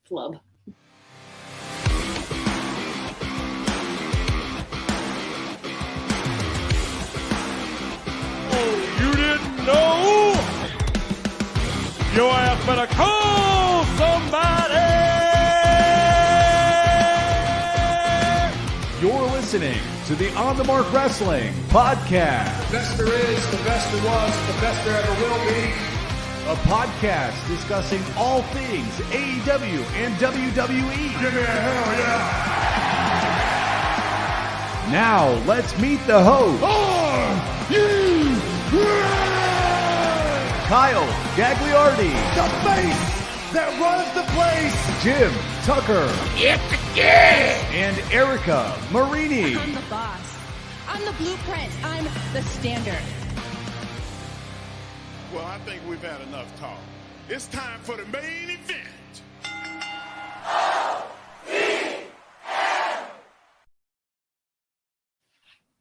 flub. Oh, you didn't know? Your ass better call somebody! You're listening to the On the Mark Wrestling Podcast. The best there is, the best there was, the best there ever will be. A podcast discussing all things AEW and WWE. Give me a hell yeah! Now, let's meet the host, Kyle Gagliardi, The face that runs the place! Jim Tucker, and Erica Marini. I'm the boss. I'm the blueprint. I'm the standard. Well, I think we've had enough talk. It's time for the main event.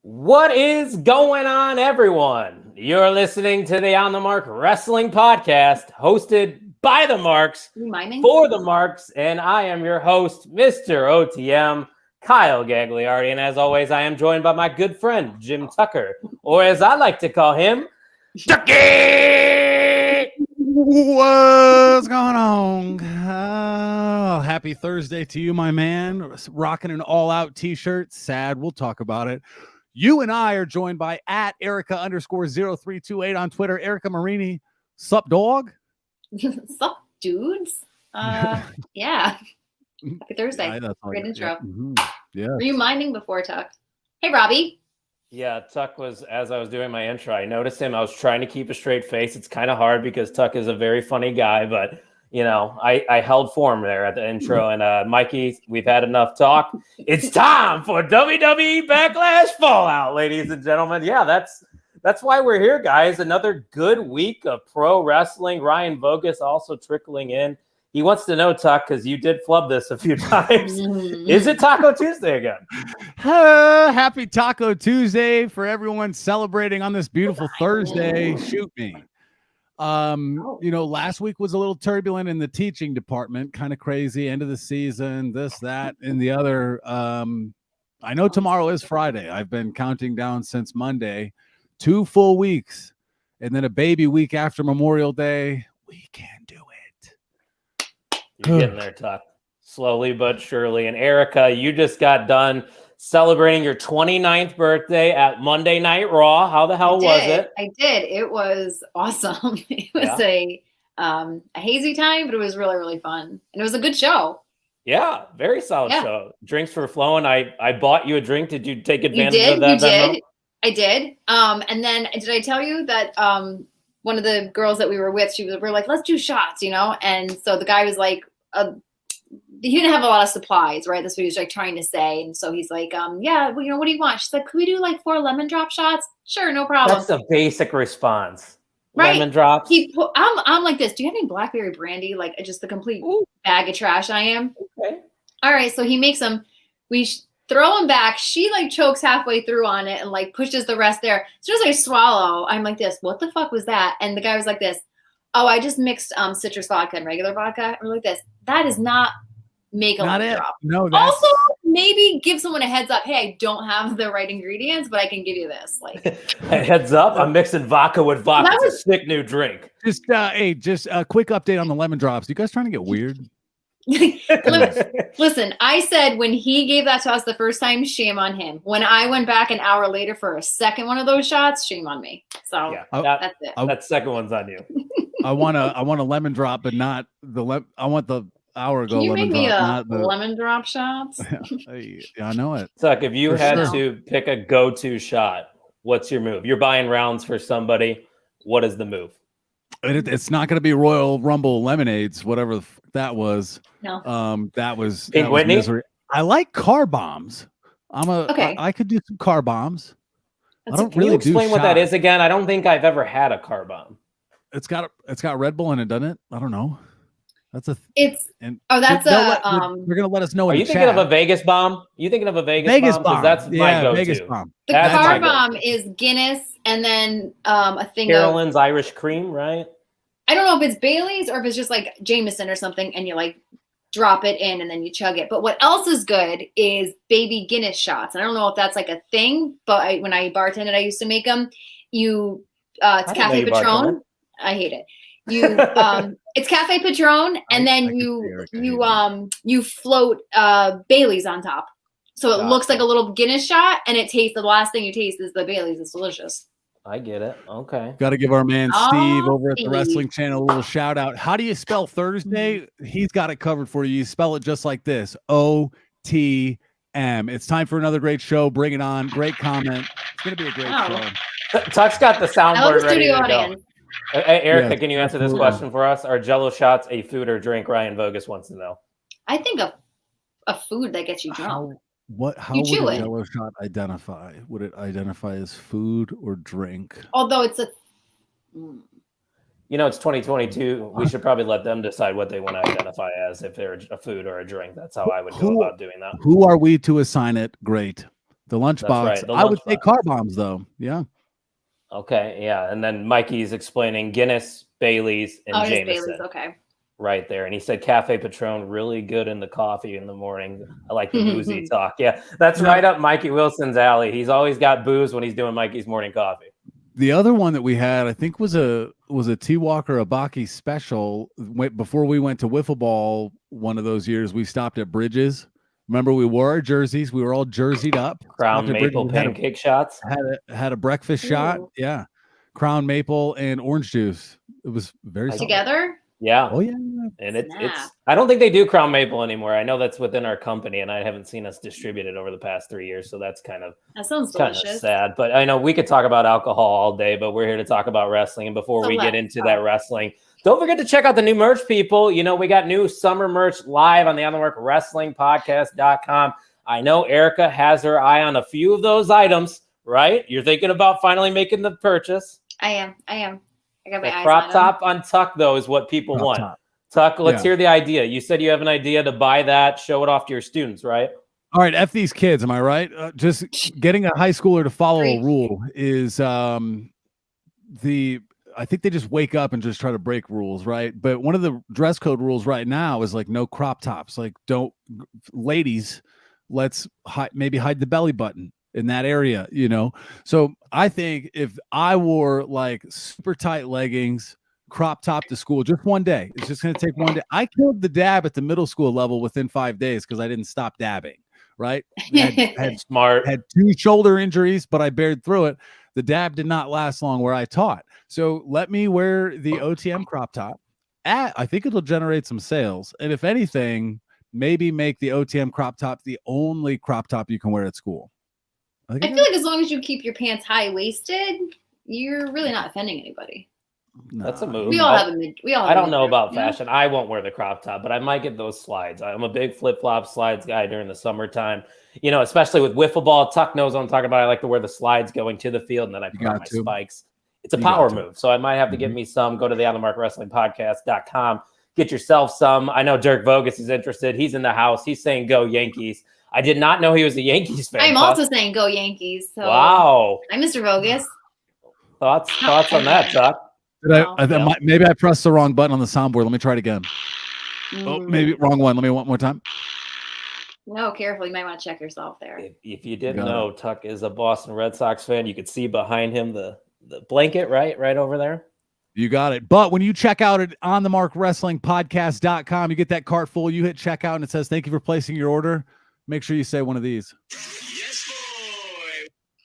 What is going on, everyone? You're listening to the On the Mark Wrestling Podcast, hosted by the Marks, for the Marks, and I am your host, Mr. OTM, Kyle Gagliardi, and as always, I am joined by my good friend, Jim Tucker, or as I like to call him, Tucky! What's going on? Oh, happy Thursday to you, my man. Rocking an all-out t-shirt. Sad, we'll talk about it. You and I are joined by at Erica_0328 on Twitter. Erica Marini. Sup, dog? Sup, dudes? Yeah. Happy Thursday. Great intro. Yeah. Mm-hmm. Yeah. Were you minding before, Tuck? Hey, Robbie. Yeah, Tuck was, as I was doing my intro, I noticed him. I was trying to keep a straight face. It's kind of hard because Tuck is a very funny guy, but, you know, I held form there at the intro. And Mikey, we've had enough talk. It's time for WWE Backlash Fallout, ladies and gentlemen. Yeah, that's why we're here, guys. Another good week of pro wrestling. Ryan Vogus also trickling in. He wants to know, Tuck, because you did flub this a few times. Is it Taco Tuesday again? Happy Taco Tuesday for everyone celebrating on this beautiful Thursday. Shoot me. You know, last week was a little turbulent in the teaching department, kind of crazy, end of the season, this, that, and the other. I know tomorrow is Friday. I've been counting down since Monday. 2 full weeks, and then a baby week after Memorial Day. We can do it. You're getting there, Tuck. Slowly but surely. And Erica, you just got done celebrating your 29th birthday at Monday Night Raw. How the hell was it? I did. It was awesome. It was a hazy time, but it was really, really fun. And it was a good show. Yeah, very solid show. Drinks were flowing. I bought you a drink. Did you take advantage of that? You did. I did. And then did I tell you that one of the girls that we were with, we were like, let's do shots, you know? And so the guy was like, he didn't have a lot of supplies, right? That's what he was like trying to say. And so he's like, yeah, well, you know, what do you want? She's like, could we do like 4 lemon drop shots? Sure, no problem. That's a basic response. Right. Lemon drops. I'm like this. Do you have any blackberry brandy? Like just the complete bag of trash I am. Okay. All right. So he makes them. We throw them back. She like chokes halfway through on it and like pushes the rest there. As soon as I swallow, I'm like this. What the fuck was that? And the guy was like this. Oh, I just mixed citrus vodka and regular vodka. I'm like this. That is not make a lemon drop. No. Also, maybe give someone a heads up. Hey, I don't have the right ingredients, but I can give you this. Like heads up, I'm mixing vodka with vodka. It's a sick new drink. Just a quick update on the lemon drops. You guys trying to get weird? Listen, I said when he gave that to us the first time, shame on him. When I went back an hour later for a second one of those shots, shame on me. So that's it. That second one's on you. I want a lemon drop, but not I want the hour ago. Can you lemon make me drop, a lemon drop shots? Yeah, I know it. Tuck, if you had to pick a go-to shot, what's your move? You're buying rounds for somebody. What is the move? It's not going to be Royal Rumble lemonades, whatever that was. No. That was Pink Whitney. Misery. I like car bombs. I could do some car bombs. I don't really Can you explain what that is again? I don't think I've ever had a car bomb. It's got Red Bull in it, doesn't it? I don't know. That's a. They're gonna let us know. Are you thinking of a Vegas bomb? You thinking of a Vegas bomb? That's my go-to. Vegas bomb. The car bomb is Guinness, and then a thing Carolyn's Irish Cream, right? I don't know if it's Bailey's or if it's just like Jameson or something, and you like drop it in, and then you chug it. But what else is good is baby Guinness shots. And I don't know if that's like a thing, but when I bartended, I used to make them. It's Cafe Patron. I hate it. It's Cafe Patron, and then you float Bailey's on top. So it looks like a little Guinness shot, and it tastes, the last thing you taste is the Bailey's. It's delicious. I get it. Okay. Got to give our man Steve over at the Wrestling Channel a little shout out. How do you spell Thursday? He's got it covered for you. You spell it just like this: OTM. It's time for another great show. Bring it on. Great comment. It's going to be a great show. Tuck's got the soundboard ready to audience. go. Hey, Erica, can you answer this question for us? Are Jello shots a food or drink? Ryan Vogus wants to know. I think a food that gets you drunk. How would a Jello shot identify? Would it identify as food or drink? Although it's a... It's 2022. We should probably let them decide what they want to identify as, if they're a food or a drink. That's how I would go about doing that. Who are we to assign it? Great. The lunchbox. Right, I would say car bombs, though. Yeah. Okay, yeah. And then Mikey's explaining Guinness, Bailey's, and Jameson. Bailey's, okay. Right there. And he said Cafe Patron, really good in the coffee in the morning. I like the boozy talk. Yeah, that's right up Mikey Wilson's alley. He's always got booze when he's doing Mikey's morning coffee. The other one that we had, I think, was a T Walker Abaki special. Before we went to wiffle ball one of those years, we stopped at Bridges. Remember, we wore our jerseys. We were all jerseyed up. Crown Maple pancake shots. Had a breakfast shot. Yeah. Crown Maple and orange juice. It was very together. Yeah. Oh yeah. And it's I don't think they do Crown Maple anymore. I know that's within our company, and I haven't seen us distribute it over the past 3 years. So that sounds delicious. Sad. But I know we could talk about alcohol all day, but we're here to talk about wrestling. And before we get into that wrestling, don't forget to check out the new merch, people. We got new summer merch live on the On the Mark Wrestling Podcast.com. I know Erica has her eye on a few of those items, right? You're thinking about finally making the purchase. I am. I got my eyes crop on top on Tuck, though, is what people want. Top. Tuck, let's hear the idea. You said you have an idea to buy that, show it off to your students, right? All right, F these kids, am I right? Just getting a high schooler to follow a rule is I think they just wake up and just try to break rules, right? But one of the dress code rules right now is like no crop tops. Like, ladies, let's maybe hide the belly button in that area, So I think if I wore like super tight leggings, crop top to school just one day, it's just going to take one day. I killed the dab at the middle school level within 5 days because I didn't stop dabbing, right? Had 2 shoulder injuries, but I bared through it. The dab did not last long where I taught. So let me wear the OTM crop top. I think it'll generate some sales. And if anything, maybe make the OTM crop top the only crop top you can wear at school. I feel like as long as you keep your pants high-waisted, you're really not offending anybody. That's a move. We all have a I don't know about fashion. I won't wear the crop top, but I might get those slides. I'm a big flip-flop slides guy during the summertime. Especially with wiffle ball. Tuck knows what I'm talking about. I like to wear the slides going to the field, and then I put on my spikes. It's a power move, so I might have to get me some. Go to the On the Mark Wrestling Podcast.com. Get yourself some. I know Dirk Vogus is interested. He's in the house. He's saying go Yankees. I did not know he was a Yankees fan. I'm also saying go Yankees. So wow. I'm Mr. Vogus. Thoughts on that, Chuck? Maybe I pressed the wrong button on the soundboard. Let me try it again. Oh, maybe wrong one. Let me one more time. No, careful. You might want to check yourself there. If you didn't know, Tuck is a Boston Red Sox fan. You could see behind him the blanket right over there. You got it. But when you check out at onthemarkwrestlingpodcast.com, you get that cart full. You hit checkout and it says, thank you for placing your order. Make sure you say one of these. Yes,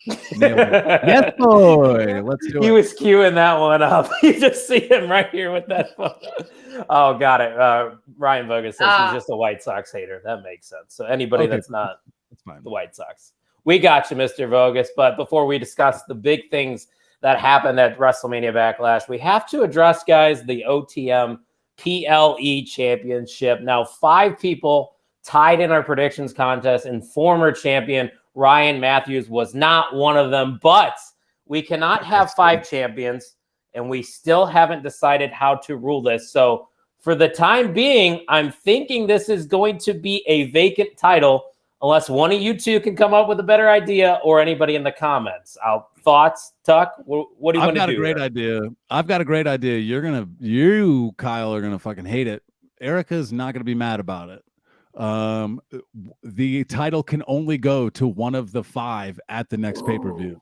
boy. Yes, boy. Let's do it. He was queuing that one up. You just see him right here with that phone. Oh, got it. Ryan Vogus says he's just a White Sox hater. That makes sense. So anybody that's not the White Sox. We got you, Mr. Vogus. But before we discuss the big things that happened at WrestleMania Backlash, we have to address, guys, the OTM PLE Championship. Now, 5 people tied in our predictions contest, and former champion Ryan Matthews was not one of them. But we cannot have 5 champions, and we still haven't decided how to rule this. So for the time being, I'm thinking this is going to be a vacant title unless one of you two can come up with a better idea, or anybody in the comments. Thoughts, Tuck? What do you want to do? I've got a great idea. You, Kyle, are gonna fucking hate it. Erica's not going to be mad about it. The title can only go to one of the 5 at the next pay-per-view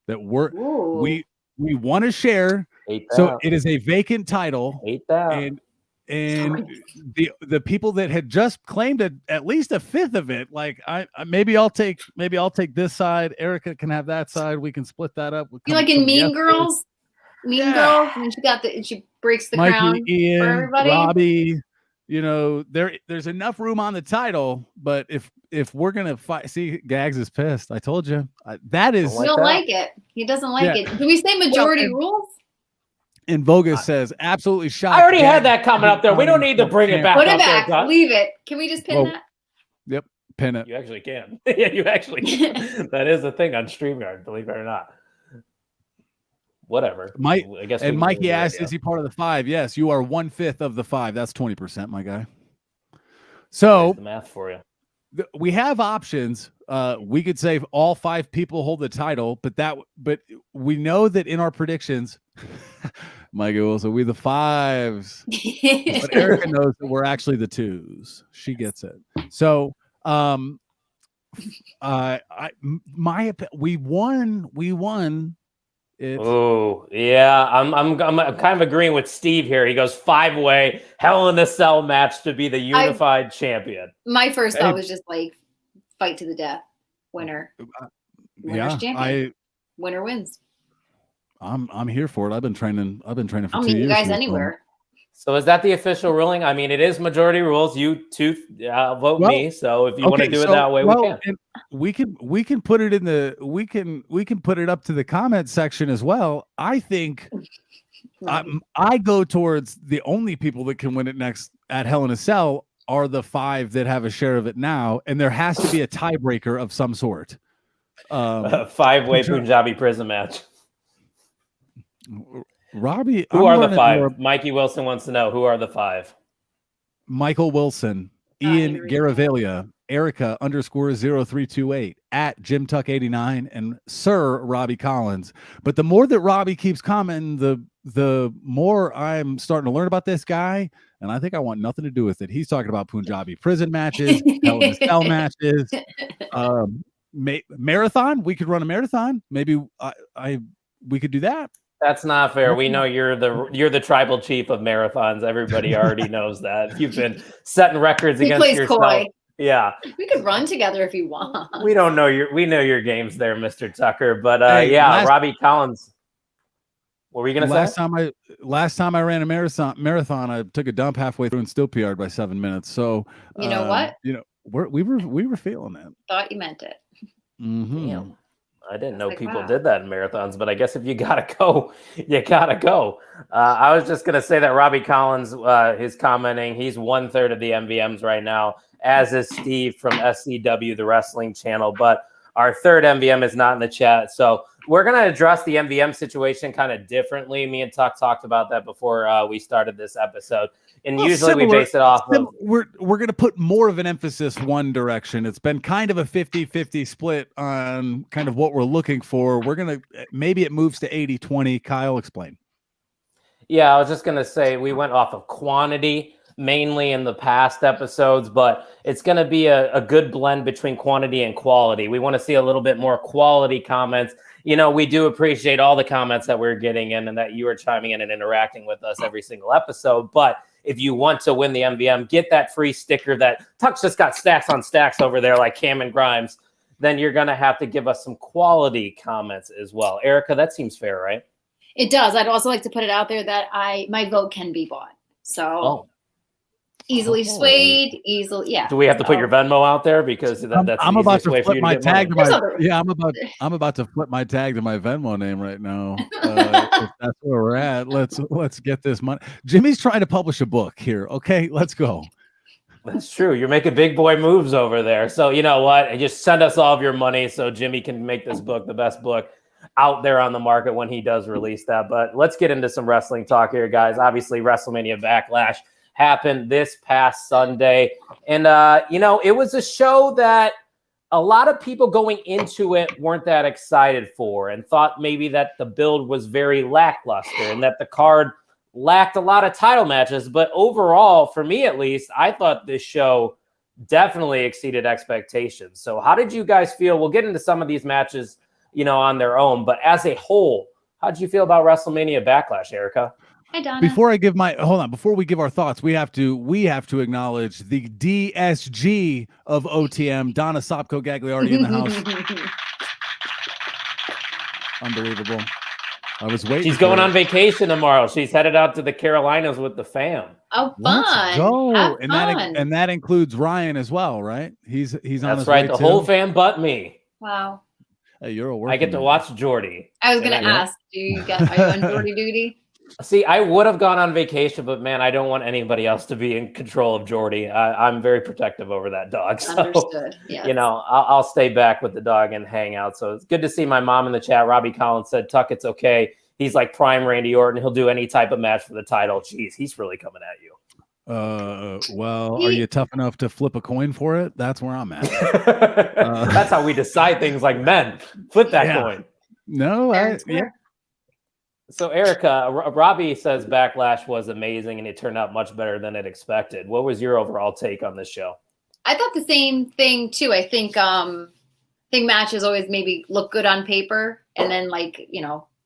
that we want to share. So it is a vacant title. And the people that had just claimed at least a 5th of it, like maybe I'll take this side. Erica can have that side. We can split that up. You like in Mean Girls? Girls, and she breaks the crown Ian, for everybody. Robbie, there's enough room on the title, but if we're gonna fight, see, Gags is pissed. I told you that is. We don't like it. He doesn't like it. Do we say majority rules? And Vogus says absolutely shocked. I already had that comment up there. We don't need to bring it back. Put it back. Leave it. Can we just pin that? Yep, pin it. You actually can. Yeah, you actually can. That is a thing on StreamYard, believe it or not. Whatever. I guess. And Mikey asked, "Is he part of the 5?" Yes, you are 1/5 of the 5. That's 20%, my guy. So the math for you. We have options. We could say all 5 people hold the title, but we know that in our predictions, Mikey Wilson, we the 5s. But Erica knows that we're actually the 2s. She gets it. So, we won. Oh yeah, I'm kind of agreeing with Steve here. He goes 5-way Hell in a Cell match to be the unified champion. My first thought was just like fight to the death, winner. Champion. Winner wins. I'm here for it. I've been training for 2 years. I'll meet you guys anywhere. So is that the official ruling? I mean, it is majority rules. You 2 vote me. So if you want to do it that way, we can. We can put it in the. We can put it up to the comment section as well. I think I go towards the only people that can win it next at Hell in a Cell are the 5 that have a share of it now, and there has to be a tiebreaker of some sort. A 5-way Punjabi prison match. Robbie, who are the 5? Mikey Wilson wants to know who are the 5. Michael Wilson, Ian Garavaglia, Erica _0328 at JimTuck89, and Sir Robbie Collins. But the more that Robbie keeps commenting, the more I'm starting to learn about this guy, and I think I want nothing to do with it. He's talking about Punjabi prison matches, Hell in a Cell matches, marathon. We could run a marathon. Maybe we could do that. That's not fair. We know you're the tribal chief of marathons. Everybody already knows that. You've been setting records against yourself. Coy. Yeah. We could run together if you want. We know your games there, Mr. Tucker. But Robbie Collins. What were you gonna say? Last time I ran a marathon, I took a dump halfway through and still PR'd by 7 minutes. So you know what? We were feeling it. Thought you meant it. Mm-hmm. Damn. I didn't know people did that in marathons, but I guess if you gotta go, you gotta go. I was just gonna say that Robbie Collins is commenting. He's 1/3 of the MVMs right now, as is Steve from SCW, the wrestling channel. But our 3rd MVM is not in the chat, so we're gonna address the MVM situation kind of differently. Me and Tuck talked about that before we started this episode. And usually we base it off of... We're going to put more of an emphasis one direction. It's been kind of a 50-50 split on kind of what we're looking for. We're going to... Maybe it moves to 80-20. Kyle, explain. Yeah, I was just going to say we went off of quantity mainly in the past episodes, but it's going to be a good blend between quantity and quality. We want to see a little bit more quality comments. We do appreciate all the comments that we're getting in and that you are chiming in and interacting with us every single episode. But if you want to win the MVM, get that free sticker that Tuck's just got stacks on stacks over there like Cameron Grimes, then you're going to have to give us some quality comments as well. Erica, that seems fair, right? It does. I'd also like to put it out there that my vote can be bought. So easily swayed, easily. Yeah. Do we have to put your Venmo out there because that's I'm about to flip my tag to my I'm about to flip my tag to my Venmo name right now. If that's where we're at. Let's get this money. Jimmy's trying to publish a book here. Okay, let's go. That's true. You're making big boy moves over there. So you know what? Just send us all of your money so Jimmy can make this book the best book out there on the market when he does release that. But let's get into some wrestling talk here, guys. Obviously, WrestleMania Backlash happened this past Sunday. And, it was a show that a lot of people going into it weren't that excited for and thought maybe that the build was very lackluster and that the card lacked a lot of title matches, but overall, for me at least, I thought this show definitely exceeded expectations. So how did you guys feel? We'll get into some of these matches, on their own, but as a whole, how did you feel about WrestleMania Backlash, Erica? Hi, Donna. Before we give our thoughts, we have to acknowledge the DSG of OTM, Donna Sopko Gagliardi in the house. Unbelievable. I was waiting. She's going on vacation tomorrow. She's headed out to the Carolinas with the fam. Oh, fun. Let's go. Have And that includes Ryan as well, right? He's on his way. That's right. The whole fam but me. Wow. Hey, you're a worker. I get to watch Jordy. I was going to ask, are you on Jordy duty? See, I would have gone on vacation, but man, I don't want anybody else to be in control of Jordy. I'm very protective over that dog. So, understood. Yes. I'll stay back with the dog and hang out. So it's good to see my mom in the chat. Robbie Collins said, Tuck, it's okay. He's like prime Randy Orton. He'll do any type of match for the title. Jeez, he's really coming at you. Well, are you tough enough to flip a coin for it? That's where I'm at. That's how we decide things like men. Flip that coin. No, yeah. So, Erica, Robbie says Backlash was amazing and it turned out much better than it expected. What was your overall take on this show? I thought the same thing too. I think matches always maybe look good on paper, and then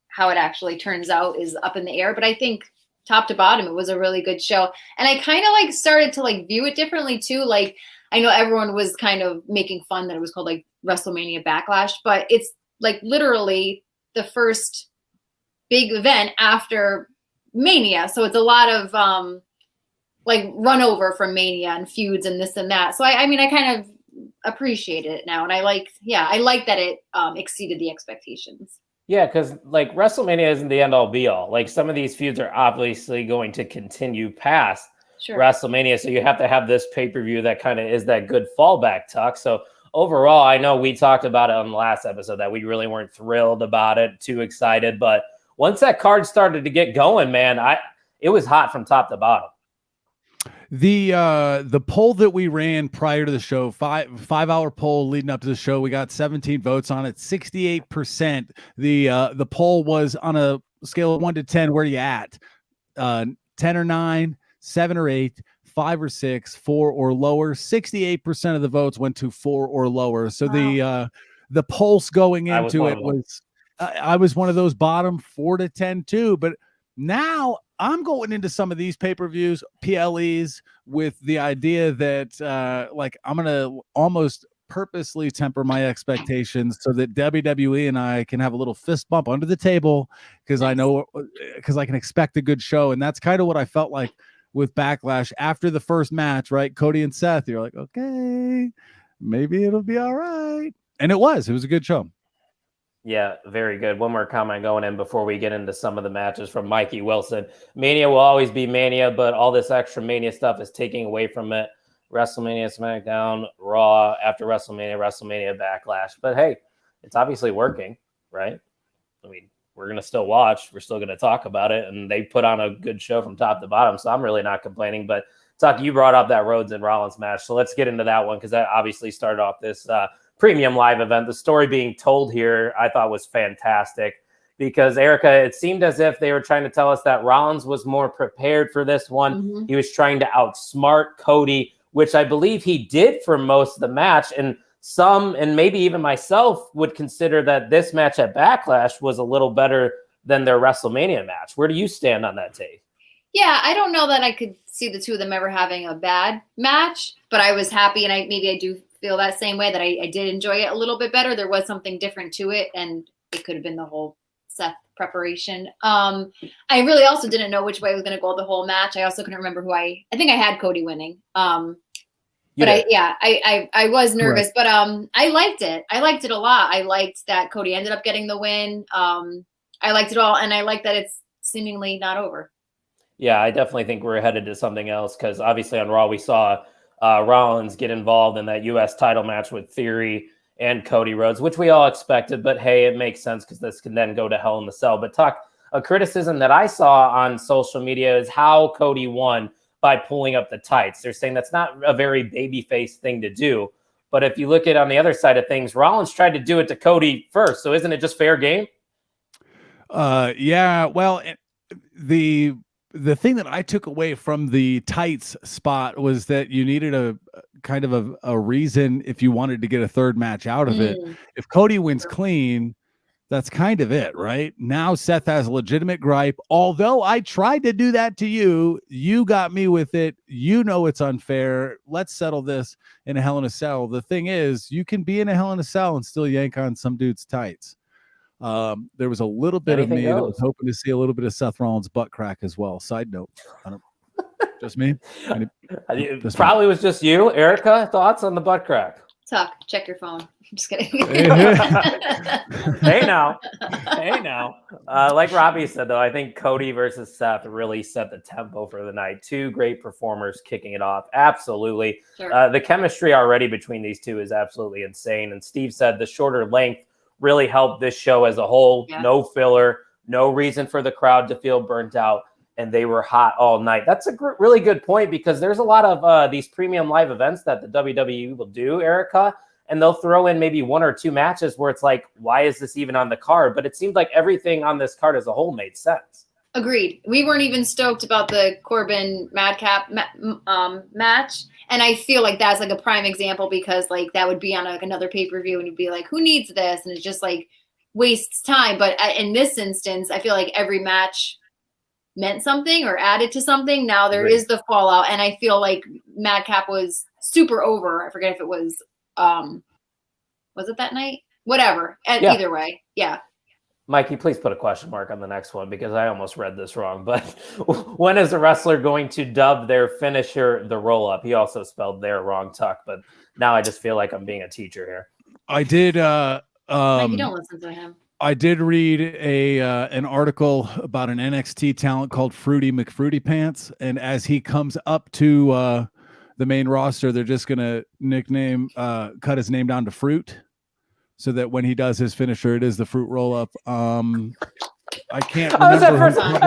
how it actually turns out is up in the air. But I think top to bottom, it was a really good show, and I kind of started to view it differently too. Like, I know everyone was kind of making fun that it was called WrestleMania Backlash, but it's literally the first big event after Mania. So it's a lot of run over from Mania and feuds and this and that. So I kind of appreciate it now. And I like that it exceeded the expectations. Yeah, because WrestleMania isn't the end all be all. Some of these feuds are obviously going to continue past WrestleMania. So you have to have this pay-per-view that kind of is that good fallback, Tuck. So overall, I know we talked about it on the last episode that we really weren't thrilled about it, too excited, but once that card started to get going, man, it was hot from top to bottom. The poll that we ran prior to the show, 5-hour poll leading up to the show, we got 17 votes on it, 68%. The poll was on a scale of 1 to 10. Where are you at? 10 or 9, 7 or 8, 5 or 6, 4 or lower. 68% of the votes went to 4 or lower. So wow. The pulse going into it was. I was one of those bottom 4 to 10 too, but now I'm going into some of these pay-per-views, PLEs, with the idea that I'm going to almost purposely temper my expectations so that WWE and I can have a little fist bump under the table because I can expect a good show. And that's kind of what I felt like with Backlash after the first match, right? Cody and Seth, you're like, okay, maybe it'll be all right. And it was a good show. Yeah, very good. One more comment going in before we get into some of the matches from Mikey Wilson. Mania will always be Mania, but all this extra Mania stuff is taking away from it. WrestleMania, SmackDown, Raw, after WrestleMania Backlash. But hey, it's obviously working, right? I mean, we're going to still watch. We're still going to talk about it. And they put on a good show from top to bottom. So I'm really not complaining. But Tuck, you brought up that Rhodes and Rollins match. So let's get into that one because that obviously started off this premium live event. The story being told here, I thought was fantastic because Erica, it seemed as if they were trying to tell us that Rollins was more prepared for this one. Mm-hmm. He was trying to outsmart Cody, which I believe he did for most of the match. And some, and maybe even myself, would consider that this match at Backlash was a little better than their WrestleMania match. Where do you stand on that take? Yeah, I don't know that I could see the two of them ever having a bad match, but I was happy, and I do feel that same way, that I did enjoy it a little bit better. There was something different to it, and it could have been the whole Seth preparation. I really also didn't know which way it was going to go the whole match. I also couldn't remember who I think I had Cody winning. But I was nervous, right. But I liked it. I liked it a lot. I liked that Cody ended up getting the win. I liked it all, and I like that it's seemingly not over. Yeah, I definitely think we're headed to something else because obviously on Raw we saw Rollins get involved in that U.S. title match with Theory and Cody Rhodes, which we all expected. But hey, it makes sense because this can then go to Hell in the Cell. But Tuck, a criticism that I saw on social media is how Cody won by pulling up the tights. They're saying that's not a very babyface thing to do. But if you look at on the other side of things, Rollins tried to do it to Cody first. So isn't it just fair game? Yeah. Well, the thing that I took away from the tights spot was that you needed a kind of a reason if you wanted to get a third match out of it. If Cody wins clean, that's kind of it, right? Now Seth has a legitimate gripe. Although I tried to do that to you, you got me with it. You know it's unfair. Let's settle this in a Hell in a Cell. The thing is, you can be in a Hell in a Cell and still yank on some dude's tights. There was a little bit of me that was hoping to see a little bit of Seth Rollins' butt crack as well. Side note, just me. It probably was just you, Erica. Thoughts on the butt crack? Tuck, check your phone. I'm just kidding. Hey now. Like Robbie said, though, I think Cody versus Seth really set the tempo for the night. Two great performers kicking it off. Absolutely. Sure. The chemistry already between these two is absolutely insane. And Steve said the shorter length really helped this show as a whole. Yeah. No filler, no reason for the crowd to feel burnt out. And they were hot all night. That's a really good point because there's a lot of these premium live events that the WWE will do, Erica, and they'll throw in maybe one or two matches where it's like, why is this even on the card? But it seemed like everything on this card as a whole made sense. Agreed. We weren't even stoked about the Corbin Madcap match. And I feel like that's like a prime example because like that would be on like another pay-per-view and you'd be like, who needs this? And it's just like wastes time. But in this instance, I feel like every match meant something or added to something. Now there is the fallout. And I feel like Madcap was super over. I forget if it was it that night? Whatever. Either way. Yeah. Mikey, please put a question mark on the next one because I almost read this wrong. But when is a wrestler going to dub their finisher the roll-up? He also spelled there wrong, Tuck. But now I just feel like I'm being a teacher here. I did. Mike, you don't listen to him. I did read an article about an NXT talent called Fruity McFruity Pants, and as he comes up to the main roster, they're just gonna cut his name down to Fruit, so that when he does his finisher, it is the Fruit roll up. I can't remember. At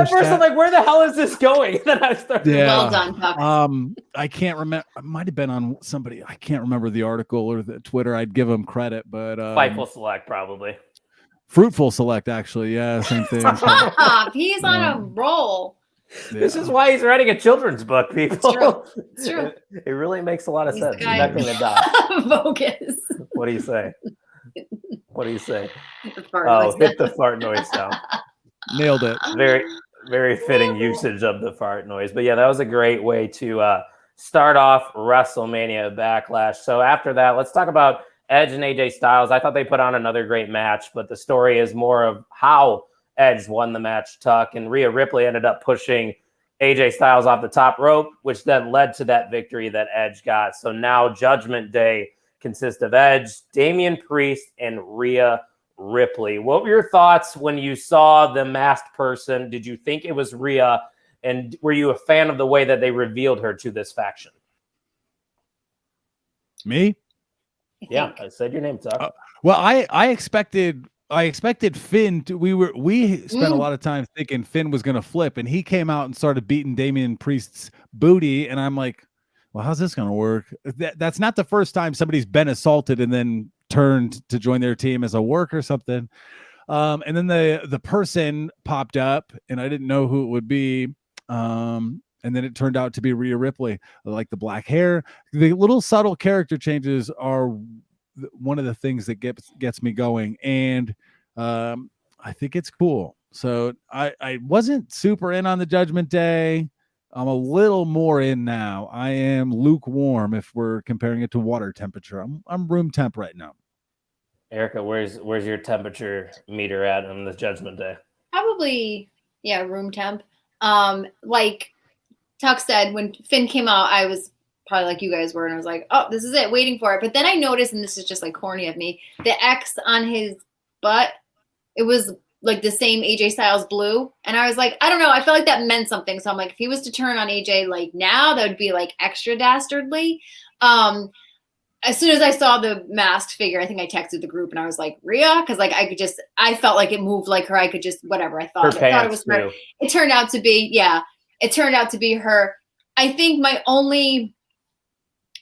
first, I'm like, where the hell is this going? And then I started. Yeah. Well done, Puck. I can't remember. It might have been on somebody. I can't remember the article or the Twitter. I'd give him credit, but Fightful Select probably. Fruitful Select, actually. Yeah, same thing. He's on a roll. Yeah. This is why he's writing a children's book, people. It's true. It really makes a lot of sense. He's Focus. What do you say? What do you say? Hit the fart noise sound. Nailed it. Very, very fitting usage of the fart noise. But yeah, that was a great way to start off WrestleMania Backlash. So after that, let's talk about Edge and AJ Styles. I thought they put on another great match, but the story is more of how Edge won the match, Tuck, and Rhea Ripley ended up pushing AJ Styles off the top rope, which then led to that victory that Edge got. So now Judgment Day consists of Edge, Damian Priest, and Rhea Ripley. What were your thoughts when you saw the masked person? Did you think it was Rhea? And were you a fan of the way that they revealed her to this faction? Me? Yeah, I said your name, Tuck. Well, I expected Finn to, we spent a lot of time thinking Finn was going to flip, and he came out and started beating Damian Priest's booty, and I'm like, well, how's this going to work? That's not the first time somebody's been assaulted and then turned to join their team as a work or something. And then the person popped up, and I didn't know who it would be. And then it turned out to be Rhea Ripley. I like the black hair. The little subtle character changes are one of the things that gets me going. And I think it's cool. So I wasn't super in on the Judgment Day. I'm a little more in now. I am lukewarm if we're comparing it to water temperature. I'm room temp right now. Erica, where's your temperature meter at on the Judgment Day? Probably, yeah, room temp. Like Tuck said, when Finn came out, I was probably like you guys were, and I was like, oh, this is it, waiting for it. But then I noticed, and this is just like corny of me, the X on his butt, it was like the same AJ Styles blue. And I was like, I don't know, I felt like that meant something. So I'm like, if he was to turn on AJ like now, that would be like extra dastardly. As soon as I saw the masked figure, I think I texted the group and I was like, Rhea? Because like I felt like it moved like her. I could just, whatever. I thought it was her. It turned out to be, it turned out to be her. I think my only,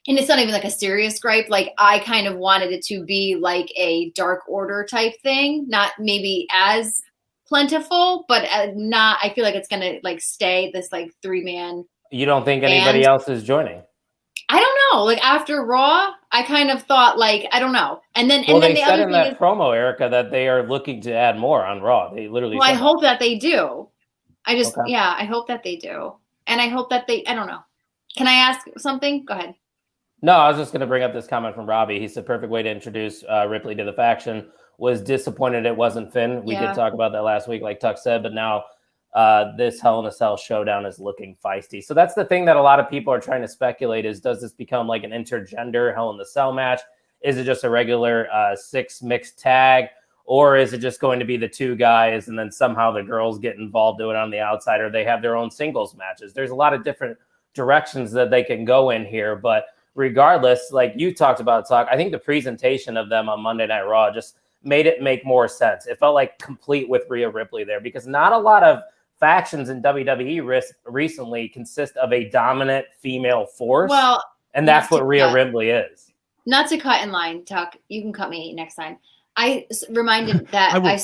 and it's not even like a serious gripe, like I kind of wanted it to be like a Dark Order type thing, not maybe as plentiful, but not. I feel like it's gonna like stay this like 3-man. You don't think anybody else is joining? I don't know. Like after Raw, I kind of thought like I don't know. And then they the said other in thing that is, promo, Erica, that they are looking to add more on Raw. They literally. well, I said hope that they do. I just Okay. yeah, I hope that they do, and I hope that they. I don't know. Can I ask something? Go ahead. No, I was just going to bring up this comment from Robbie. He said, perfect way to introduce Ripley to the faction. Was disappointed it wasn't Finn. We did talk about that last week, like Tuck said, but now this Hell in a Cell showdown is looking feisty. So that's the thing that a lot of people are trying to speculate is, does this become like an intergender Hell in the Cell match? Is it just a regular 6 mixed tag? Or is it just going to be the 2 guys and then somehow the girls get involved, do it on the outside, or they have their own singles matches? There's a lot of different directions that they can go in here, but regardless, like you talked about, I think the presentation of them on Monday Night Raw just made it make more sense. It felt like complete with Rhea Ripley there, because not a lot of factions in WWE recently consist of a dominant female force. Well, and that's what Rhea Ripley is. Not to cut in line, Tuck. You can cut me next time. I reminded that I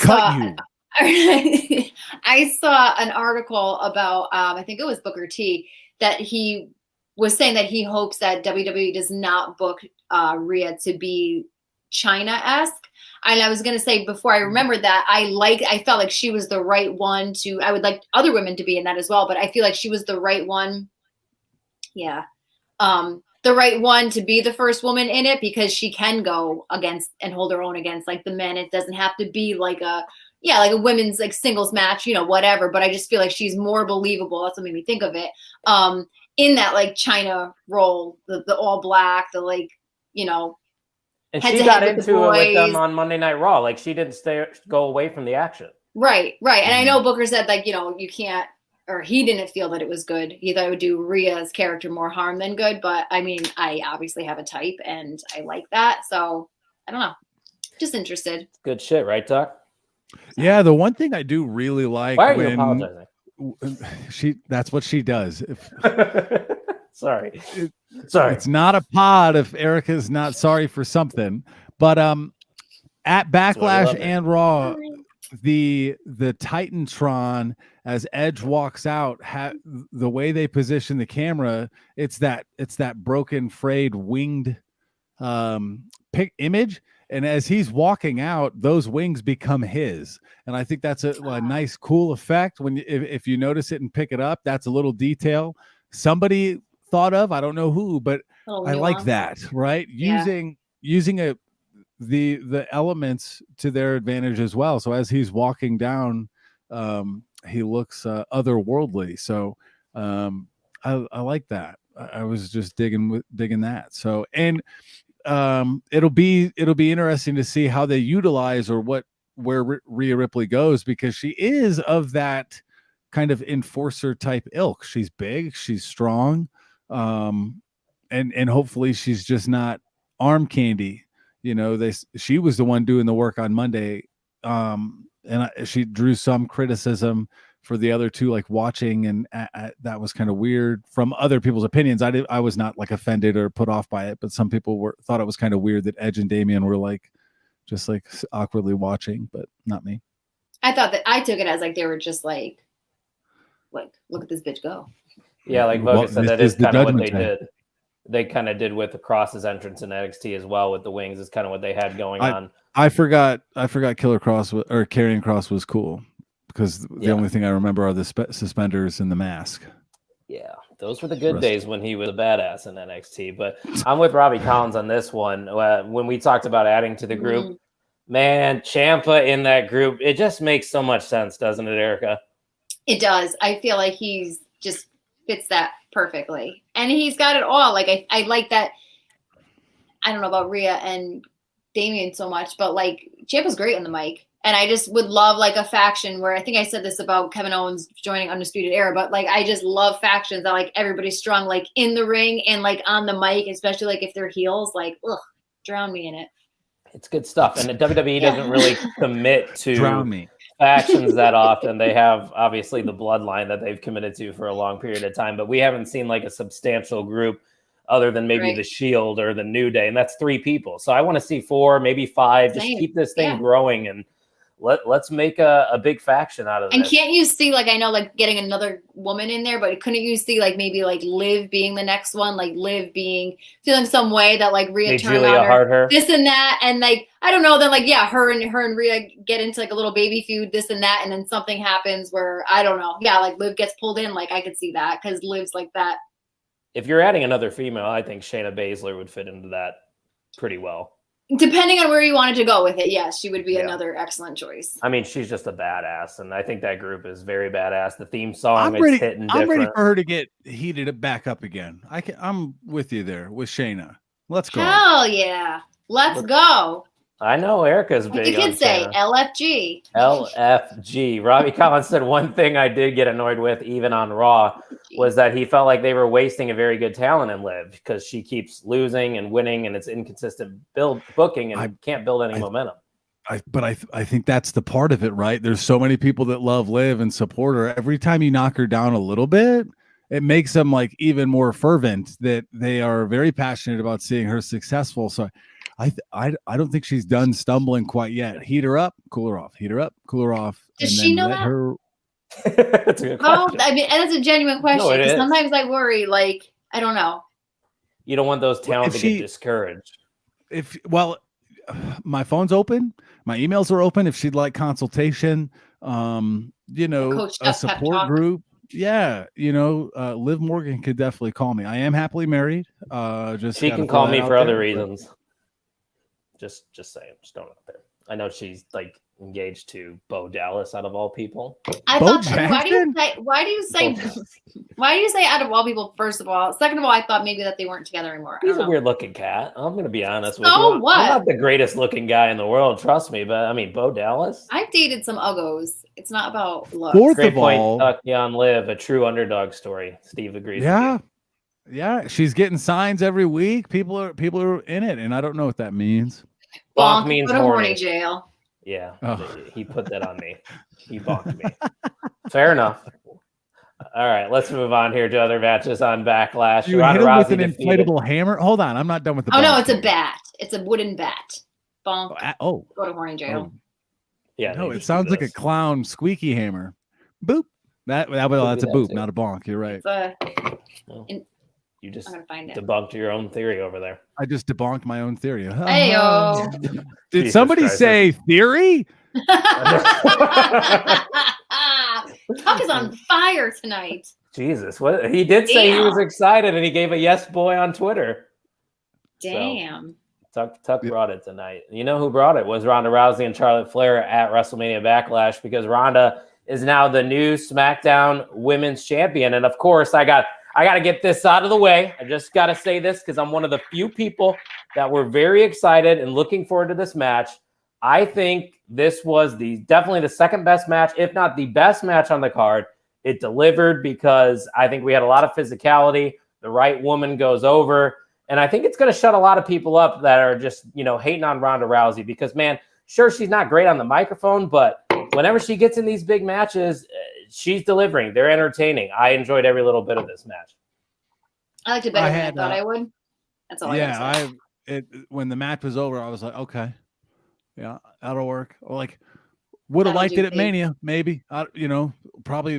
saw an article about I think it was Booker T, that he was saying that he hopes that WWE does not book Rhea to be China-esque. And I was going to say, before I remembered that, I felt like she was the right one to, I would like other women to be in that as well, but I feel like she was the right one. Yeah. The right one to be the first woman in it, because she can go against and hold her own against like the men. It doesn't have to be like a women's like singles match, whatever. But I just feel like she's more believable. That's what made me think of it. In that like China role, the all black, the like, and she got into it with them on Monday Night Raw. Like she didn't go away from the action. Right. And I know Booker said like, you can't, or he didn't feel that it was good. He thought it would do Rhea's character more harm than good. But I mean, I obviously have a type and I like that. So I don't know. Just interested. Good shit, right, Tuck? Yeah, the one thing I do really like. Why are you apologizing? That's what she does. Sorry. It's not a pod if Erica's not sorry for something. But at Backlash and Raw, the Titantron, as Edge walks out, the way they position the camera, it's that broken, frayed, winged image. And as he's walking out, those wings become his. And I think that's a nice, cool effect. If you notice it and pick it up, that's a little detail somebody thought of. I don't know who, but I like that, right? Yeah. Using the elements to their advantage as well. So as he's walking down, he looks otherworldly. So I like that. I was just digging that. So, and it'll be interesting to see how they utilize or where Rhea Ripley goes, because she is of that kind of enforcer type ilk. She's big, she's strong, and hopefully she's just not arm candy. She was the one doing the work on Monday, and she drew some criticism for the other two, like watching, and that was kind of weird from other people's opinions. I was not like offended or put off by it, but some people thought it was kind of weird that Edge and Damian were like just like awkwardly watching, but not me. I thought that I took it as like they were just like look at this bitch go. Yeah, like Voga said, that is kind of what they did. They kind of did with the Cross's entrance in NXT as well with the wings. Is kind of what they had going on. I forgot Killer Cross or Karrion Kross was cool, because the only thing I remember are the suspenders and the mask. Yeah, those were the good days when he was a badass in NXT. But I'm with Robbie Collins on this one. When we talked about adding to the group, man, Ciampa in that group, it just makes so much sense, doesn't it, Erica? It does. I feel like he's just fits that perfectly. And he's got it all. Like I like that. I don't know about Rhea and Damian so much, but like Ciampa's great on the mic. And I just would love like a faction where, I think I said this about Kevin Owens joining Undisputed Era, but like I just love factions that like everybody's strong, like in the ring and like on the mic, especially like if they're heels, like drown me in it. It's good stuff. And the WWE doesn't really commit to drown me factions that often. They have obviously the bloodline that they've committed to for a long period of time, but we haven't seen like a substantial group other than maybe the Shield or the New Day, and that's 3 people. So I want to see 4, maybe 5. Just keep this thing growing and let's make a big faction out of And this. can't you see, like, I know, like, getting another woman in there, but couldn't you see, like, maybe, like, Liv being the next one? Like, Liv feeling some way that, like, Rhea Hey, turned Julia on her, Hart her. this and that. And, like, I don't know, then, like, yeah, her and Rhea get into, like, a little baby feud, this and that. And then something happens where, I don't know. Yeah, like, Liv gets pulled in. Like, I could see that because Liv's like that. If you're adding another female, I think Shayna Baszler would fit into that pretty well. Depending on where you wanted to go with it, yes, she would be Yeah. another excellent choice. I mean, she's just a badass, and I think that group is very badass. The theme song I'm is ready. hitting I'm different. ready for her to get heated back up again. I'm with you there with Shayna. Let's go. Hell yeah. Let's go. I know Erica's What big the on kids say, Shayna. LFG. LFG. Robbie Collins said one thing I did get annoyed with, even on Raw, was that he felt like they were wasting a very good talent in Liv because she keeps losing and winning, and it's inconsistent booking, and can't build any momentum. I think that's the part of it, right? There's so many people that love Liv and support her. Every time you knock her down a little bit, it makes them like even more fervent that they are very passionate about seeing her successful. So I don't think she's done stumbling quite yet. Heat her up, cool her off. Heat her up, cool her off. Does she know that? That's a good Well, question. I mean, and that's a genuine question. No, it 'Cause is. sometimes I worry, like, I don't know. You don't want those talent if to she- get discouraged. My phone's open, my emails are open. If she'd like consultation, Coach a pep support talk. group. Yeah, Liv Morgan could definitely call me. I am happily married. Just She gotta can throw call that me out for other there. reasons. Just saying, just throwing it out there. I know she's like engaged to Bo Dallas out of all people. I Bo thought, why do you say Bo Dallas. why do you say out of all people, first of all? Second of all, I thought maybe that they weren't together anymore. I He's don't a know. weird looking cat. I'm gonna be honest with So you. what? I'm not the greatest looking guy in the world, trust me, but I mean Bo Dallas. I've dated some uggos. It's not about looks. Fourth Great of point, all, Tuck Yon Liv, a true underdog story. Steve agrees. yeah, With yeah, she's getting signs every week. People are in it, and I don't know what that means. Bonk Bonk means go to horny horny. jail. you. Yeah, Oh. he put that on me. He bonked me. Fair enough. All right, let's move on here to other matches on Backlash. You Ronda hit him with Rousey an defeated. inflatable hammer. Hold on, I'm not done with the. Oh no, bonk it's a thing. bat. It's a wooden bat. Bonk. Oh, Go to horny jail. Yeah, no, they it just sounds do like a this. clown squeaky hammer. Boop. That's a that boop, too. not a bonk. You're right. It's a, You just I'm gonna find it. debunked your own theory over there. I just debunked my own theory. Heyo. Did Jesus somebody Christ, say theory? Tuck is on fire tonight. Jesus, what he did say he was Damn. excited, and he gave a yes boy on Twitter. Damn. Tuck brought it tonight. You know who brought it was Ronda Rousey and Charlotte Flair at WrestleMania Backlash, because Ronda is now the new SmackDown Women's Champion. And of course, I got to get this out of the way. I just got to say this because I'm one of the few people that were very excited and looking forward to this match. I think this was definitely the second best match, if not the best match on the card. It delivered because I think we had a lot of physicality. The right woman goes over. And I think it's going to shut a lot of people up that are just, hating on Ronda Rousey because, man, sure, she's not great on the microphone, but whenever she gets in these big matches, she's delivering. They're entertaining. I enjoyed every little bit of this match. I liked it better I than I had, thought I would. That's all I gotta say. when the match was over, I was like, okay, yeah, that'll work. Or like, would have That'll liked do it at big. Mania, maybe. Probably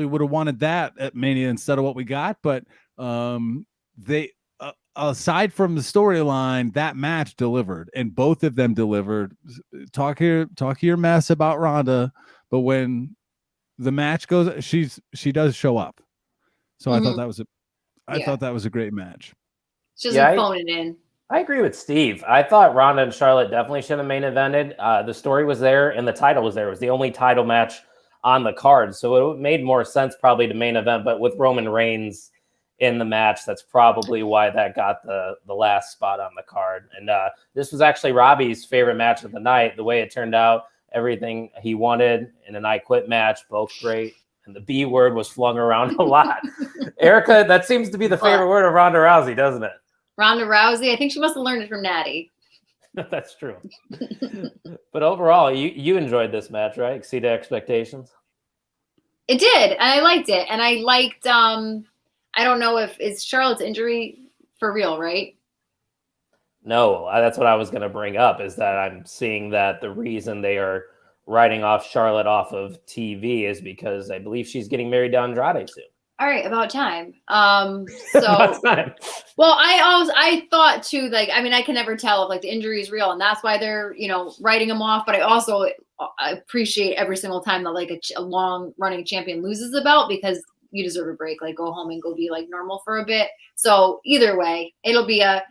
would have wanted that at Mania instead of what we got. But they, aside from the storyline, that match delivered, and both of them delivered. Talk your mess about Ronda, but when the match goes, she does show up. So I thought that was I thought that was a great match. She doesn't phone it in. I agree with Steve. I thought Ronda and Charlotte definitely should have main evented. The story was there and the title was there. It was the only title match on the card. So it made more sense probably to main event, but with Roman Reigns in the match, that's probably why that got the last spot on the card. And this was actually Robbie's favorite match of the night. The way it turned out, everything he wanted in an I Quit match, both great. And the B word was flung around a lot. Erica, that seems to be the favorite word of Ronda Rousey, doesn't it? Ronda Rousey, I think she must have learned it from Natty. That's true. But overall, you enjoyed this match, right? Exceeded expectations. It did, and I liked it. And I liked I don't know if is Charlotte's injury for real, right? No, that's what I was going to bring up, is that I'm seeing that the reason they are writing off Charlotte off of TV is because I believe she's getting married to Andrade soon. All right, about time. About time. Well, I thought too, like, I mean, I can never tell if like the injury is real, and that's why they're, writing him off. But I also appreciate every single time that like a long running champion loses the belt, because you deserve a break. Like, go home and go be like normal for a bit. So either way, it'll be a